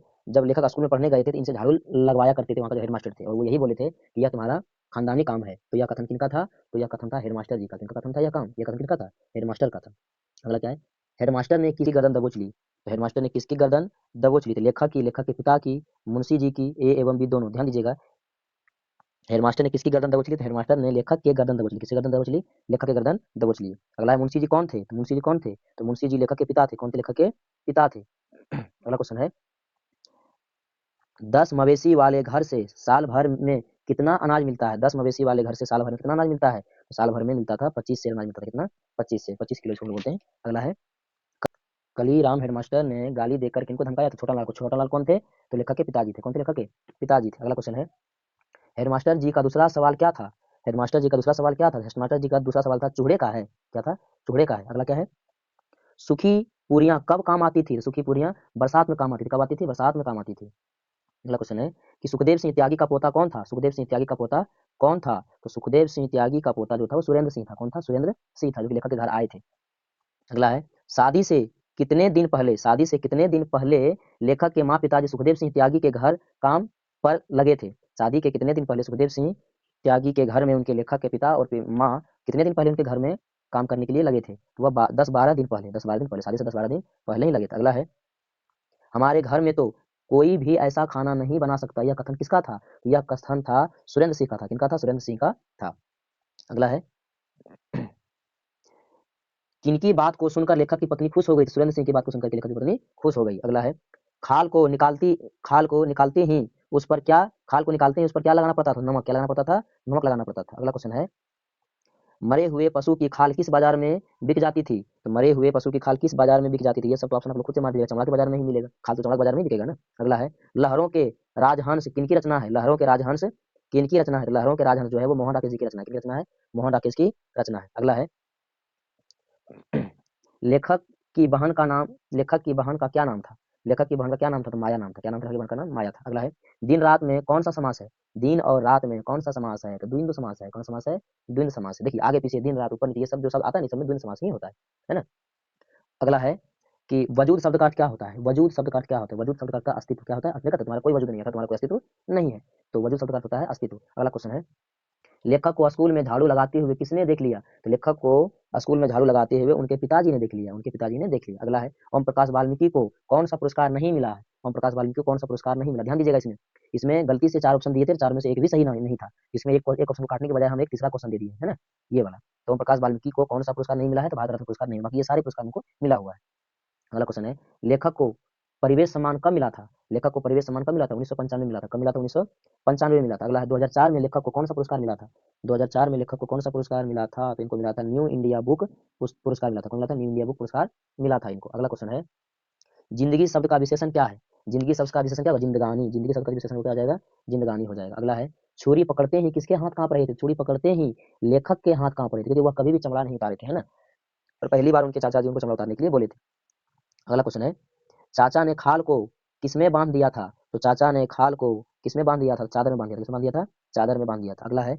स्कूल में पढ़ने गए थे तो इनसे झाड़ू लगवाया करते थे वहाँ के जो हेडमास्टर थे, और वो यही बोले थे कि यह तुम्हारा खानदानी काम है। तो यह कथन किनका था? तो यह कथन था हेडमास्टर जी का। किनका कथन था? यह कथन किसका था? हेडमास्टर का था। अगला क्या है हेडमास्टर ने किसकी गर्दन दबोच ली? तो हेडमास्टर ने किसकी गर्दन दबोच ली? तो लेखक के पिता की, मुंशी जी की, ए एवं बी दोनों। ध्यान दीजिएगा हेडमास्टर ने किसकी गर्दन दबोच ली? तो हेडमास्टर ने लेखक के गर्दन दबोच ली। किसकी गर्दन दबोच ली? लेखक के गर्दन दबोच ली। अगला है मुंशी जी कौन थे? तो मुंशी जी कौन थे? तो मुंशी जी लेखक के पिता थे। कौन थे? लेखक के पिता थे। अगला क्वेश्चन है 10 मवेशी वाले घर से साल भर में कितना अनाज मिलता है? 10 मवेशी वाले घर से साल भर में कितना अनाज मिलता है? तो साल भर में मिलता था 25 सेर अनाज मिलता था। कितना? 25 सेर, 25 किलो इसको बोलते हैं। अगला है, कल ही राम हेडमास्टर ने गाली देकर किनको धमकाया था? छोटा लाल को। छोटा लाल कौन थे? तो लेखक के पिताजी थे। कौन थे लेखक के? पिताजी थे। अगला क्वेश्चन है, हेडमास्टर जी का दूसरा सवाल क्या था? हेडमास्टर जी का दूसरा सवाल क्या था? हेडमास्टर जी का दूसरा सवाल था चूहे का है। क्या था? चूहे का है। अगला क्या है, सूखी पूरियां कब काम आती थी? सूखी पूरियां बरसात में काम आती थी। कब आती थी? बरसात में काम आती थी। अगला क्वेश्चन है कि सुखदेव सिंह त्यागी का पोता कौन था? सुखदेव सिंह त्यागी का पोता कौन था? तो सुखदेव सिंह त्यागी का पोता जो था वो सुरेंद्र सिंह था। कौन था? सुरेंद्र सिंह था, जो कि लेखक के घर आए थे। अगला है, शादी से कितने दिन पहले, शादी से कितने दिन पहले लेखक के माँ पिताजी सुखदेव सिंह त्यागी के घर काम पर लगे थे? शादी के कितने दिन पहले सुखदेव सिंह त्यागी के घर में उनके लेखक के पिता और माँ कितने दिन पहले उनके घर में काम करने के लिए लगे थे? तो वह 10-12 दिन पहले, 10-12 दिन पहले, शादी से 10-12 दिन पहले ही लगे थे। अगला है, हमारे घर में तो कोई भी ऐसा खाना नहीं बना सकता, यह कथन किसका था? यह कथन था सुरेंद्र सिंह का था। किनका था? सुरेंद्र सिंह का था। अगला है, किनकी बात को सुनकर लेखक की पत्नी खुश हो गई? सुरेंद्र सिंह की बात को सुनकर लेखक की पत्नी खुश हो गई। अगला है, खाल को निकालते ही उस पर क्या, खाल को निकालते ही उस पर क्या लगाना पड़ता था? नमक। क्या लगाना पड़ता था? नमक लगाना पड़ता था। अगला क्वेश्चन है, मरे हुए पशु की खाल किस बाजार में बिक जाती थी? तो मरे हुए पशु की खाल किस बाजार में बिक जाती थी? ये सब तो ऑप्शन आप लोग खुद से मार दीजिएगा, चमड़ा के बाजार में ही मिलेगा। खाल तो चमड़ा के बाजार में ही बिकेगा ना। अगला है, लहरों के राजहंस किनकी रचना है? लहरों के राजहंस किनकी रचना है? लहरों के राजहंस जो है वो मोहन राकेश जी की रचना है। किनकी रचना है? मोहन राकेश की रचना है। अगला है, लेखक की बहन का नाम, लेखक की बहन का क्या नाम था? लेखक की बहन का क्या नाम था? तो माया नाम था। क्या नाम था? लेखक की बहन का नाम माया था। अगला है, दिन रात में कौन सा समास है? दिन और रात में कौन सा समास है? तो द्विंद समास है। कौन सा समास है? द्विंद समास है। देखिए आगे पीछे, दिन रात, ऊपर नीचे, ये सब जो शब्द आता है ना, सब में द्विंद समास ही होता है ना। अगला है कि वजूद शब्द का अर्थ क्या होता है? वजूद शब्द का अर्थ क्या होता है? वजूद शब्द का अर्थ अस्तित्व। क्या होता है? अस्तित्व। तुम्हारा कोई वजूद नहीं है, तुम्हारा कोई अस्तित्व नहीं है, तो वजूद शब्द का अर्थ होता है अस्तित्व। अगला क्वेश्चन है, लेखक को स्कूल में झाड़ू लगाते हुए किसने देख लिया? तो लेखक को स्कूल में झाड़ू लगाते हुए उनके पिताजी ने देख लिया। उनके पिताजी ने देख लिया। अगला है, ओम प्रकाश वाल्मीकि को कौन सा पुरस्कार नहीं मिला है? ओम प्रकाश वाल्मीकि को कौन सा पुरस्कार नहीं मिला? ध्यान दीजिएगा, इसमें गलती से 4 ऑप्शन दिए थे, 4 में से एक भी सही नहीं था। इसमें एक ऑप्शन को काटने के बजाय हम एक तीसरा क्वेश्चन दे दिए, है ना, ये वाला। तो ओम प्रकाश वाल्मीकि को कौन सा पुरस्कार नहीं मिला है? तो भारत रत्न पुरस्कार नहीं, बाकी ये सारे पुरस्कार उनको मिला हुआ है। अगला क्वेश्चन है, लेखक को परिवेश सम्मान कब मिला था? लेखक को परिवेश सम्मान कब मिला था? 1995 मिला था। कब मिला था? 1995 में मिला था। अगला है, 2004 में लेखक को कौन सा पुरस्कार मिला था? 2004 में लेखक को कौन सा पुरस्कार मिला था? तो इनको मिला था न्यू इंडिया बुक पुरस्कार मिला था। कौन मिला था? न्यू इंडिया बुक पुरस्कार मिला था इनको। अगला क्वेश्चन है, जिंदगी शब्द का विशेषण क्या है? जिंदगी शब्द का विशेषण क्या होगा? जिंदगानी। जिंदगी शब्द का विशेषण क्या हो जाएगा? जिंदगानी हो जाएगा। अगला है, छुरी पकड़ते ही किसके हाथ कांप रहे थे? छुरी पकड़ते ही लेखक के हाथ कांप रहे थे, क्योंकि वह कभी भी चमड़ा नहीं उतारे थे, है ना, और पहली बार उनके चाचा जी उनको चमड़ा उतारने के लिए बोले थे। अगला क्वेश्चन है, चाचा ने खाल को किसमें बांध दिया था? तो चाचा ने खाल को किसमें बांध दिया था? चादर में बांध दिया था। किसमें बांध दिया था? चादर में बांध दिया था। अगला है,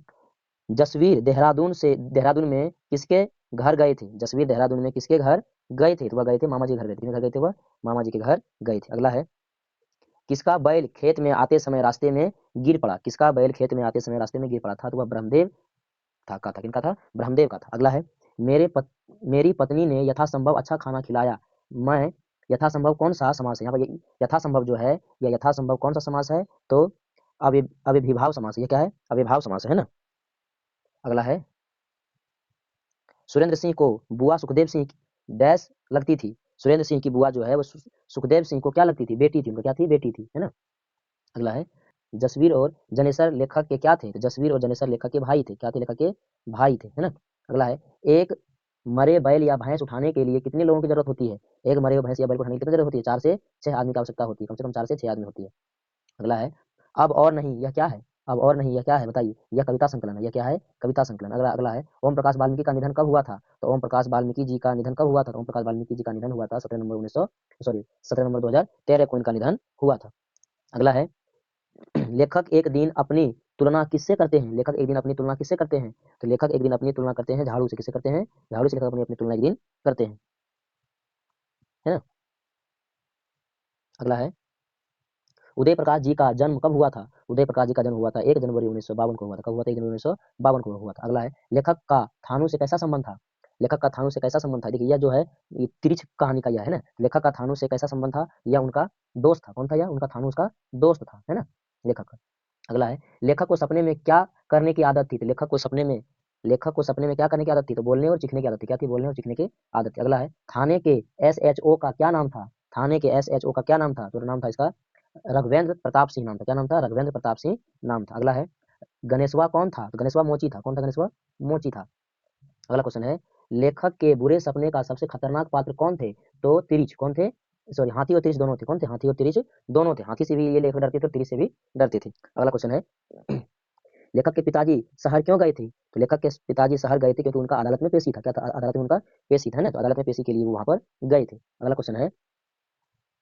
जसवीर देहरादून में किसके घर गए थे? जसवीर देहरादून में किसके घर गए थे? तो वह गए थे मामा जी के घर गए थे। किसके घर गए थे? वह मामा जी के घर गए थे। अगला है, किसका बैल खेत में आते समय रास्ते में गिर पड़ा? किसका बैल खेत में आते समय रास्ते में गिर पड़ा था? तो वह ब्रह्मदेव था। का था? किनका था? ब्रह्मदेव का था। अगला है, मेरी पत्नी ने यथासंभव अच्छा खाना खिलाया। मैं, यथासंभव कौन सा समास है यहाँ पर? यथासंभव जो है, या यथासंभव कौन सा समास है? तो अव्यभिभाव समास है। ये क्या है? अव्यभाव समास है ना। अगला है, सुरेंद्र सिंह को बुआ सुखदेव सिंह डैश लगती थी? सुरेंद्र सिंह की बुआ जो है वो सुखदेव सिंह को क्या लगती थी? बेटी थी। उनको क्या थी? बेटी थी, है ना। अगला है, जसवीर और जनेसर लेखक के क्या थे? तो जसवीर और जनेसर लेखक के भाई थे। क्या थे? लेखक के भाई थे, है ना। अगला है, एक मरे बैल या भैंस उठाने के लिए कितने लोगों की जरूरत होती है? एक मरे भैंस या बैल को उठाने की कितनी जरूरत होती है? 4 से 6 आदमी की आवश्यकता होती है। कम से कम 4 से 6 आदमी होती है। अगला है, अब और नहीं यह क्या है? अब और नहीं यह क्या है? बताइए। यह कविता संकलन है। यह क्या है? कविता संकलन। अगला अगला है, ओम प्रकाश वाल्मीकि का निधन कब हुआ था? तो ओम प्रकाश वाल्मीकि जी का निधन कब हुआ था? तो ओम प्रकाश वाल्मीकि जी का निधन हुआ था 17 नवंबर 2013 को इनका निधन हुआ था। अगला है, लेखक एक दिन अपनी तुलना किससे करते हैं? लेखक एक दिन अपनी तुलना किससे करते हैं? तो लेखक एक दिन अपनी तुलना करते हैं झाड़ू से। किससे करते हैं? झाड़ू से लेखक अपनी अपनी तुलना एक दिन करते हैं, है ना। अगला है, उदय प्रकाश जी का जन्म कब हुआ था? उदय प्रकाश जी का जन्म हुआ था 1 जनवरी 1952 को हुआ था। कब हुआ था? 1 जनवरी 1952 को हुआ था। अगला है, लेखक का थानू से कैसा संबंध था? लेखक का थानू से कैसा संबंध था? देखिए यह जो है, ये तिरछ कहानी का यह है ना। लेखक का थानू से कैसा संबंध था? यह उनका दोस्त था। कौन था यह? उनका थानू उसका दोस्त था, है ना, लेखक का। अगला है, लेखक को सपने में क्या करने की आदत थी? तो लेखक को सपने में क्या करने की आदत थी? तो बोलने और चिखने की आदत थी। क्या थी? बोलने और चिखने की आदत थी। अगला है, थाने के SHO का क्या नाम था? थाने के SHO का क्या नाम था? तो नाम था इसका रघुवेंद्र प्रताप सिंह नाम था। क्या नाम था? रघुवेंद्र प्रताप सिंह नाम था। अगला है गणेशवा कौन था? तो गणेशवा मोची था। कौन था गणेशवा? मोची था। अगला क्वेश्चन है लेखक के बुरे सपने का सबसे खतरनाक पात्र कौन थे? तो तिरिच कौन थे? सॉरी, हाथी और तिरिच दोनों थे। कौन थे? हाथी और तिरिच दोनों थे। हाथी से भी ये लेखक डरते थे, तिरिच से भी डरते थे। अगला क्वेश्चन है लेखक के पिताजी शहर क्यों गए थे? तो लेखक के पिताजी शहर गए थे क्योंकि उनका अदालत में पेशी था। क्या था? अदालत में उनका पेशी था ना, तो अदालत में पेशी के लिए वो वहां पर गए थे। अगला क्वेश्चन है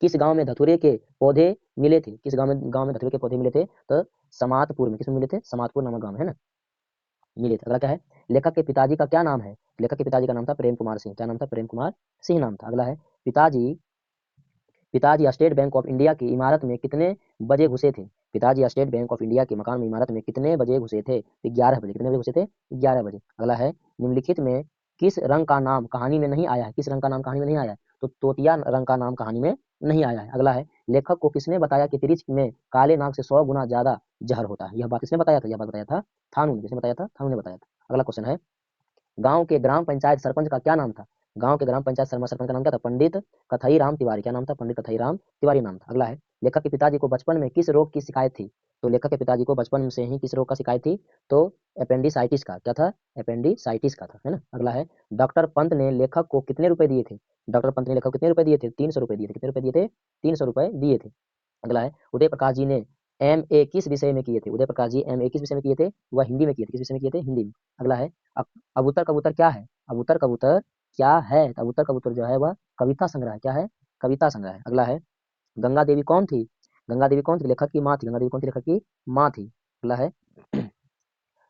किस गांव में धतूरे के पौधे मिले थे? किस गांव में धतूरे के पौधे मिले थे? तो समातपुर में। किसमें मिले थे? समातपुर नामक गांव है ना, मिले थे। अगला क्या है लेखक के पिताजी का क्या नाम है? लेखक के पिताजी का नाम था प्रेम कुमार सिंह। क्या नाम था? प्रेम कुमार सिंह नाम था। अगला है पिताजी पिताजी स्टेट बैंक ऑफ इंडिया की इमारत में कितने बजे घुसे थे? पिताजी स्टेट बैंक ऑफ इंडिया के मकान में इमारत में कितने बजे घुसे थे? तो 11 बजे। कितने बजे घुसे थे? 11 बजे। अगला है निम्नलिखित में किस रंग का नाम कहानी में नहीं आया है? किस रंग का नाम कहानी में नहीं आया है? तो तोतिया रंग का नाम कहानी में नहीं आया है। अगला है लेखक को किसने बताया कि तिरिच में काले नाग से 100 गुना ज्यादा जहर होता है? यह बात किसने बताया था? यह बात बताया था थानू ने। किसने बताया था? थानू ने बताया था। अगला क्वेश्चन है गांव के ग्राम पंचायत सरपंच का क्या नाम था? गांव के ग्राम पंचायत सरपंच का नाम क्या था? पंडित कथई राम तिवारी। क्या नाम था? पंडित कथई राम तिवारी नाम था। अगला है लेखक के पिताजी को बचपन में किस रोग की शिकायत थी? तो लेखक के पिताजी को बचपन से ही किस रोग का शिकायत थी? तो अपेंडिसाइटिस का। क्या था? अपेंडिसाइटिस का था, है ना। अगला है डॉक्टर पंत ने लेखक को कितने रुपए दिए थे? डॉक्टर पंत ने लेखक को कितने रुपए दिए थे? 300 रुपए दिए थे। कितने रुपए दिए थे? 300 रुपए दिए थे। अगला है उदय प्रकाश जी ने MA किस विषय में किए थे? उदय प्रकाश जी MA किस विषय में किए थे? वह हिंदी में किए थे। किस विषय में किए थे? हिंदी में। अगला है अबूतर कबूतर क्या है? अबूतर कबूतर क्या है? अबूतर कबूतर जो है वह कविता संग्रह है। क्या है? कविता संग्रह है। अगला है गंगा देवी कौन थी? गंगा देवी कौन थी? लेखक की माँ थी। गंगा देवी कौन थी? लेखक की माँ थी। अगला है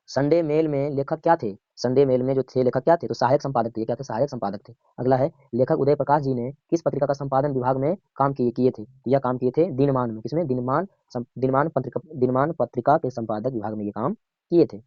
संडे मेल में लेखक क्या थे? संडे मेल में जो थे लेखक क्या थे? तो सहायक संपादक थे। क्या थे? सहायक संपादक थे। अगला है लेखक उदय प्रकाश जी ने किस पत्रिका का संपादन विभाग में काम किए किए थे? यह काम किए थे दिनमान में। किसमें? दिनमान पत्रिका के संपादक विभाग में ये काम किए थे।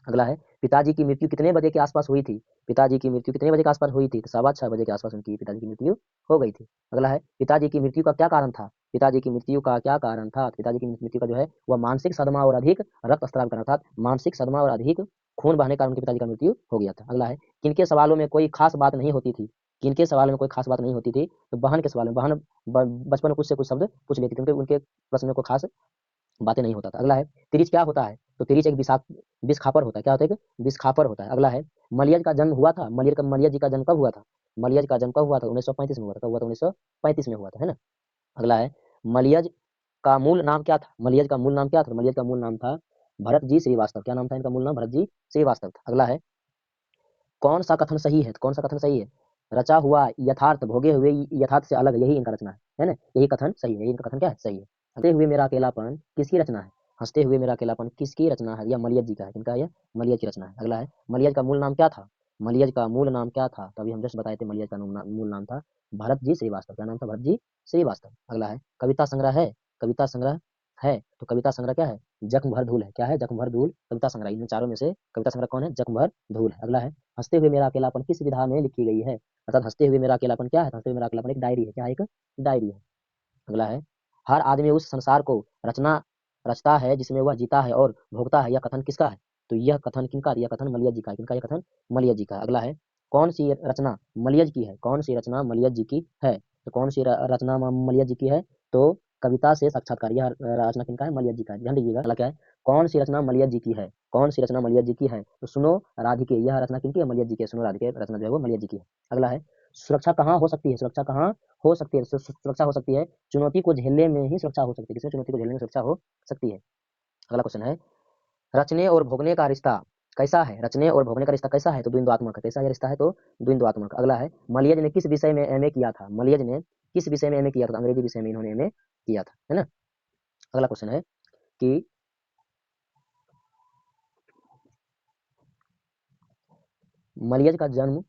अगला है पिताजी की मृत्यु कितने बजे के आसपास हुई थी? पिताजी की मृत्यु कितने बजे के आसपास हुई थी? तो 6:15 बजे के आसपास उनकी पिताजी की मृत्यु हो गई थी। अगला है पिताजी की मृत्यु का क्या कारण था? पिताजी की मृत्यु का क्या कारण था? पिताजी की मृत्यु का जो है वह मानसिक सदमा और अधिक रक्तस्राव का था। मानसिक सदमा और अधिक खून बहने के कारण उनके पिताजी का मृत्यु हो गया था। अगला है किनके सवालों में कोई खास बात नहीं होती थी? किनके सवाल में कोई खास बात नहीं होती थी? तो बहन के सवाल में। बहन बचपन में कुछ से कुछ शब्द पूछ लेती थी, क्योंकि उनके प्रश्न में कोई खास बातें नहीं होता था। अगला है तिरिच क्या होता है? तो तिरिच एक विषखापर होता है। क्या होता है? एक विषखापर होता है। अगला है मलियज का जन्म हुआ था। मलियज जी का जन्म कब हुआ था? मलियज का जन्म कब हुआ था? 1935 में हुआ था। कब हुआ था? 1935 में हुआ था, है ना। अगला है मलियज का मूल नाम क्या था? मलियज का मूल नाम क्या था? मलियज का मूल नाम था भरत जी श्रीवास्तव। क्या नाम था इनका? मूल नाम भरत जी श्रीवास्तव था। अगला है कौन सा कथन सही है? तो कौन सा कथन सही है? रचा हुआ यथार्थ भोगे हुए यथार्थ से अलग, यही इनका रचना है ना। यही कथन सही है। यही इनका कथन क्या है? सही है। हंसते हुए मेरा अकेलापन किसकी रचना है? हंसते हुए मेरा अकेलापन किसकी रचना है? यह मलियज जी का है। किनका है? यह मलियज की रचना है। अगला है मलियज का मूल नाम क्या था? मलियज का मूल नाम क्या था? तो अभी हम जस्ट बताए थे मलियज का मूल नाम था भरत जी श्रीवास्तव। क्या नाम था? भरत जी श्रीवास्तव। अगला है कविता संग्रह है? कविता संग्रह है तो कविता संग्रह क्या है? जख्म भर धूल है। क्या है? जख्म भर धूल कविता संग्रह। इन चारों में से कविता संग्रह कौन है? जख्म भर धूल है। अगला है हंसते हुए मेरा अकेलापन किस विधा में लिखी गई है? अर्थात हंसते हुए मेरा अकेलापन क्या है? हंसते हुए मेरा अकेलापन एक डायरी है। क्या है? एक डायरी है। अगला है हर आदमी उस संसार को रचता है जिसमें वह जीता है और भोगता है, यह कथन किसका है? तो यह कथन किनका? यह कथन मलियज जी का है। किनका? यह कथन मलियज जी का है। अगला है कौन सी रचना मलियज की है? कौन सी रचना मलियज जी की है? तो कौन सी रचना मलियज जी की है? तो कविता से साक्षात्कार। यह रचना किनका है? मलियज जी का है। ध्यान दीजिएगा। अगला क्या है कौन सी रचना मलियज जी की है? कौन सी रचना मलियज जी की है? तो सुनो राधिके। यह रचना किनकी है? मलियज जी की है। सुनो राधिके रचना जो है वो मलियज जी की है। अगला है सुरक्षा कहाँ हो सकती है? सुरक्षा कहाँ हो सकती है? सुरक्षा हो सकती है चुनौती को झेलने में ही सुरक्षा हो सकती है। किसमें? चुनौती को झेलने में सुरक्षा हो सकती है। अगला क्वेश्चन है रचने और भोगने का रिश्ता कैसा है? रचने और भोगने का रिश्ता कैसा है? तो द्वंद्वात्मक है। कैसा यह रिश्ता है? तो द्वंद्वात्मक। अगला है मलियज ने किस विषय में MA किया था? मलियज ने किस विषय में MA किया था? तो अंग्रेजी विषय में इन्होंने MA किया था, है ना। अगला क्वेश्चन है कि मलियज का जन्म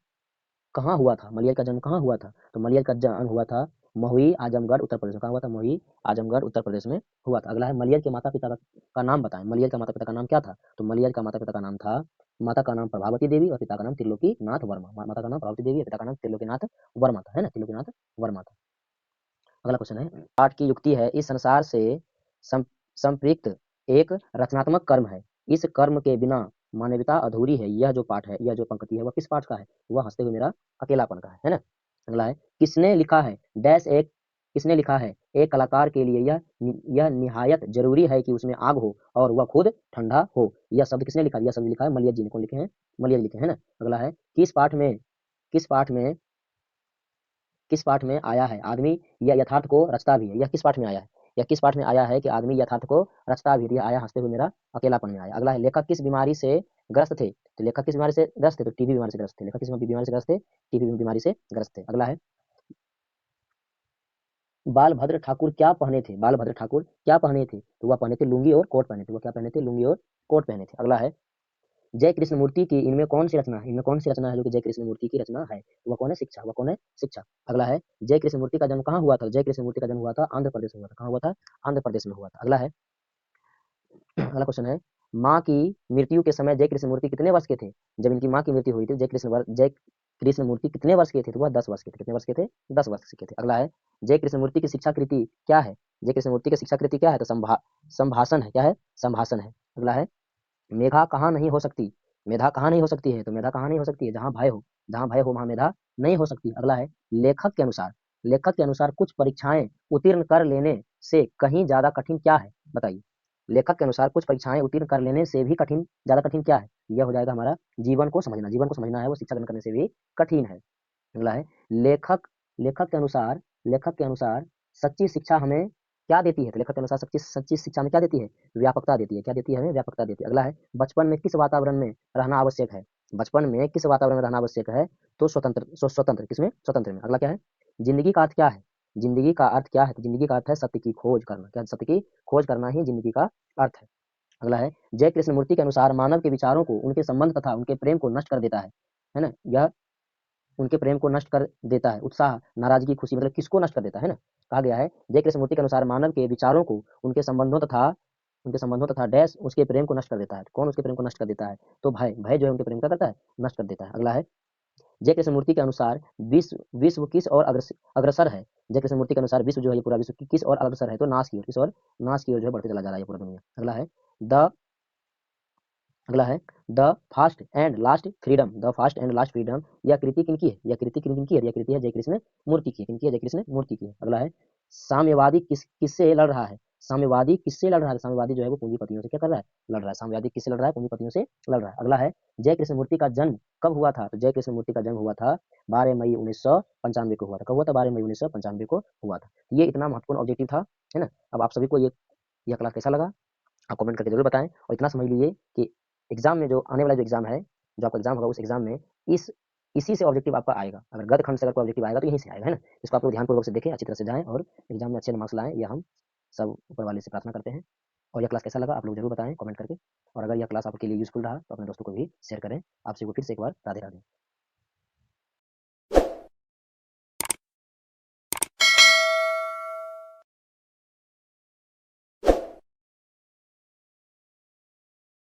कहाँ हुआ था? मलियज का जन्म कहाँ हुआ था? तो मलियज का जन्म हुआ था महुई आजमगढ़ उत्तर प्रदेश में। कहाँ हुआ था? महुई आजमगढ़ उत्तर प्रदेश में हुआ था। अगला है मलियज के माता पिता का नाम बताएं। मलियज का माता पिता का नाम क्या था? तो मलियज का माता पिता का नाम था माता का नाम प्रभावती देवी और पिता का नाम त्रिलोकी नाथ वर्मा। माता का नाम प्रभावती देवी और पिता का नाम त्रिलोकी नाथ वर्मा था, है ना। त्रिलोकी नाथ वर्मा था। अगला क्वेश्चन है पाठ की युक्ति है इस संसार से सम, संपृक्त एक रचनात्मक कर्म है। इस कर्म के बिना मानवता अधूरी है। यह जो पाठ है, यह जो पंक्ति है, वह किस पाठ का है? वह हंसते हुए मेरा अकेलापन का है ना। अगला है किसने लिखा है डैश एक किसने लिखा है? एक कलाकार के लिए यह निहायत जरूरी है कि उसमें आग हो और वह खुद ठंडा हो। यह शब्द किसने लिखा? यह शब्द लिखा है मलियज जी ने। कौन लिखे हैं? मलियज लिखे हैं ना। अगला है, किस पाठ में किस पाठ में आया है आदमी यह यथार्थ को रचता भी है? यह किस पाठ में आया है? यह किस पाठ में आया है कि आदमी यथार्थ को रचता भी है? यह आया हंसते हुए मेरा अकेलापन में आया। अगला है, लेखक किस बीमारी से ग्रस्त थे? तो लेखक किस बीमारी से ग्रस्त थे? तो टीबी बीमारी से ग्रस्त थे। लेखक किस बीमारी से ग्रस्त थे? टीबी बीमारी से ग्रस्त थे। अगला है, बालभद्र ठाकुर क्या पहने थे? बालभद्र ठाकुर क्या पहने थे? तो वह पहने थे लुंगी और कोट पहने थे। वो क्या पहने थे? लुंगी और कोट पहने थे। अगला है, जय कृष्ण मूर्ति की इनमें कौन सी रचना है? इनमें कौन सी रचना है जो कि जय कृष्ण मूर्ति की रचना है? वह कौन है? शिक्षा। वह कौन है? शिक्षा। अगला है, जय कृष्ण मूर्ति का जन्म कहाँ हुआ था? जय कृष्ण मूर्ति का जन्म हुआ था आंध्र प्रदेश में हुआ था। कहाँ हुआ था? आंध्र प्रदेश में हुआ था। अगला है, अगला क्वेश्चन है, माँ की मृत्यु के समय जय कृष्ण मूर्ति कितने वर्ष के थे? जब इनकी माँ की मृत्यु हुई थी, जय कृष्ण मूर्ति कितने वर्ष के थे? तो वह 10 वर्ष के थे। कितने वर्ष के थे? 10 वर्ष के थे। अगला है, जय कृष्ण मूर्ति की शिक्षा कृति क्या है? जय कृष्ण मूर्ति की शिक्षा कृति क्या है? तो संभाषण है। क्या है? संभाषण है। अगला है, मेधा कहाँ नहीं हो सकती? मेधा कहाँ नहीं हो सकती है? तो मेधा कहाँ नहीं हो सकती है? जहाँ भय हो। जहाँ भय हो वहाँ मेधा नहीं हो सकती। अगला है, लेखक के अनुसार कुछ परीक्षाएं उत्तीर्ण कर लेने से कहीं ज्यादा कठिन क्या है? बताइए। लेखक के अनुसार कुछ परीक्षाएं उत्तीर्ण कर लेने से भी ज्यादा कठिन क्या है? यह हो जाएगा हमारा जीवन को समझना। जीवन को समझना है वो शिक्षा ग्रहण करने से भी कठिन है। अगला है, लेखक लेखक के अनुसार सच्ची शिक्षा हमें क्या देती है? तो लेखक के अनुसार सच्ची सच्ची शिक्षा में क्या देती है? व्यापकता देती है। क्या देती है? हमें व्यापकता देती है। अगला है, बचपन में किस वातावरण में रहना आवश्यक है? बचपन में किस वातावरण में रहना आवश्यक है? तो स्वतंत्र किसमें? स्वतंत्र में। अगला क्या है, जिंदगी का अर्थ क्या है? जिंदगी का अर्थ क्या है? तो जिंदगी का अर्थ है सत्य की खोज करना। क्या? सत्य की खोज करना ही जिंदगी का अर्थ है। अगला है, जय कृष्ण मूर्ति के अनुसार मानव के विचारों को, उनके संबंध तथा उनके प्रेम को नष्ट कर देता है ना? यह उनके प्रेम को नष्ट कर देता है। उत्साह, नाराजगी, खुशी, मतलब किसको नष्ट कर देता है ना? कहा गया है, जय कृष्णमूर्ति के अनुसार मानव के विचारों को, उनके संबंधों तथा डैश उसके प्रेम को नष्ट कर देता है। कौन उसके प्रेम को नष्ट कर देता है? तो भय भय जो है उनके प्रेम का करता है, नष्ट कर देता है। अगला है, जय कृष्णमूर्ति के अनुसार विश्व किस और अग्रसर है? जय कृष्णमूर्ति के अनुसार विश्व जो है ये पूरा विश्व किस और अग्रसर है? तो नाश की ओर। किस और? नाश की ओर जो है बढ़ते चला जा रहा है ये पूरा दुनिया। अगला है, द अगला है, the fast and last freedom, यह कृति किनकी है? यह कृति किनकी है? यह कृति है जय कृष्ण मूर्ति की। किनकी है? जय कृष्ण मूर्ति की। अगला है, साम्यवादी किससे लड़ रहा है? साम्यवादी किससे लड़ रहा है? साम्यवादी जो है वो पूंजीपतियों से क्या कर रहा है? लड़ रहा है। साम्यवादी किससे लड़ रहा है? पूंजीपतियों से लड़ रहा है। अगला है, जय कृष्ण मूर्ति का जन्म कब हुआ था? तो जय कृष्ण मूर्ति का जन्म हुआ था 12 मई 1995 को हुआ था। कब हुआ था? 12 मई 1995 को हुआ था। ये इतना महत्वपूर्ण ऑब्जेक्टिव था, है ना? अब आप सभी को यह क्लास कैसा लगा? आप कमेंट करके जरूर बताएं। और इतना समझ लीजिए कि एग्जाम में जो आने वाला जो एग्जाम है, जो आपका एग्जाम होगा, उस एग्जाम में इसी से ऑब्जेक्टिव आपका आएगा। अगर गद्य खंड से अगर कोई ऑब्जेक्टिव आएगा तो यहीं से आएगा, है ना? इसको आप लोग ध्यानपूर्वक से देखें, अच्छी तरह से जाएं और एग्जाम में अच्छे मार्क्स लाएं। यह हम सब ऊपर वाले से प्रार्थना करते हैं। और यह क्लास कैसा लगा आप लोग जरूर बताएं कमेंट करके। और अगर यह क्लास आपके लिए यूजफुल रहा तो अपने दोस्तों को भी शेयर करें। आपसे वो फिर से एक बार राधे राधे।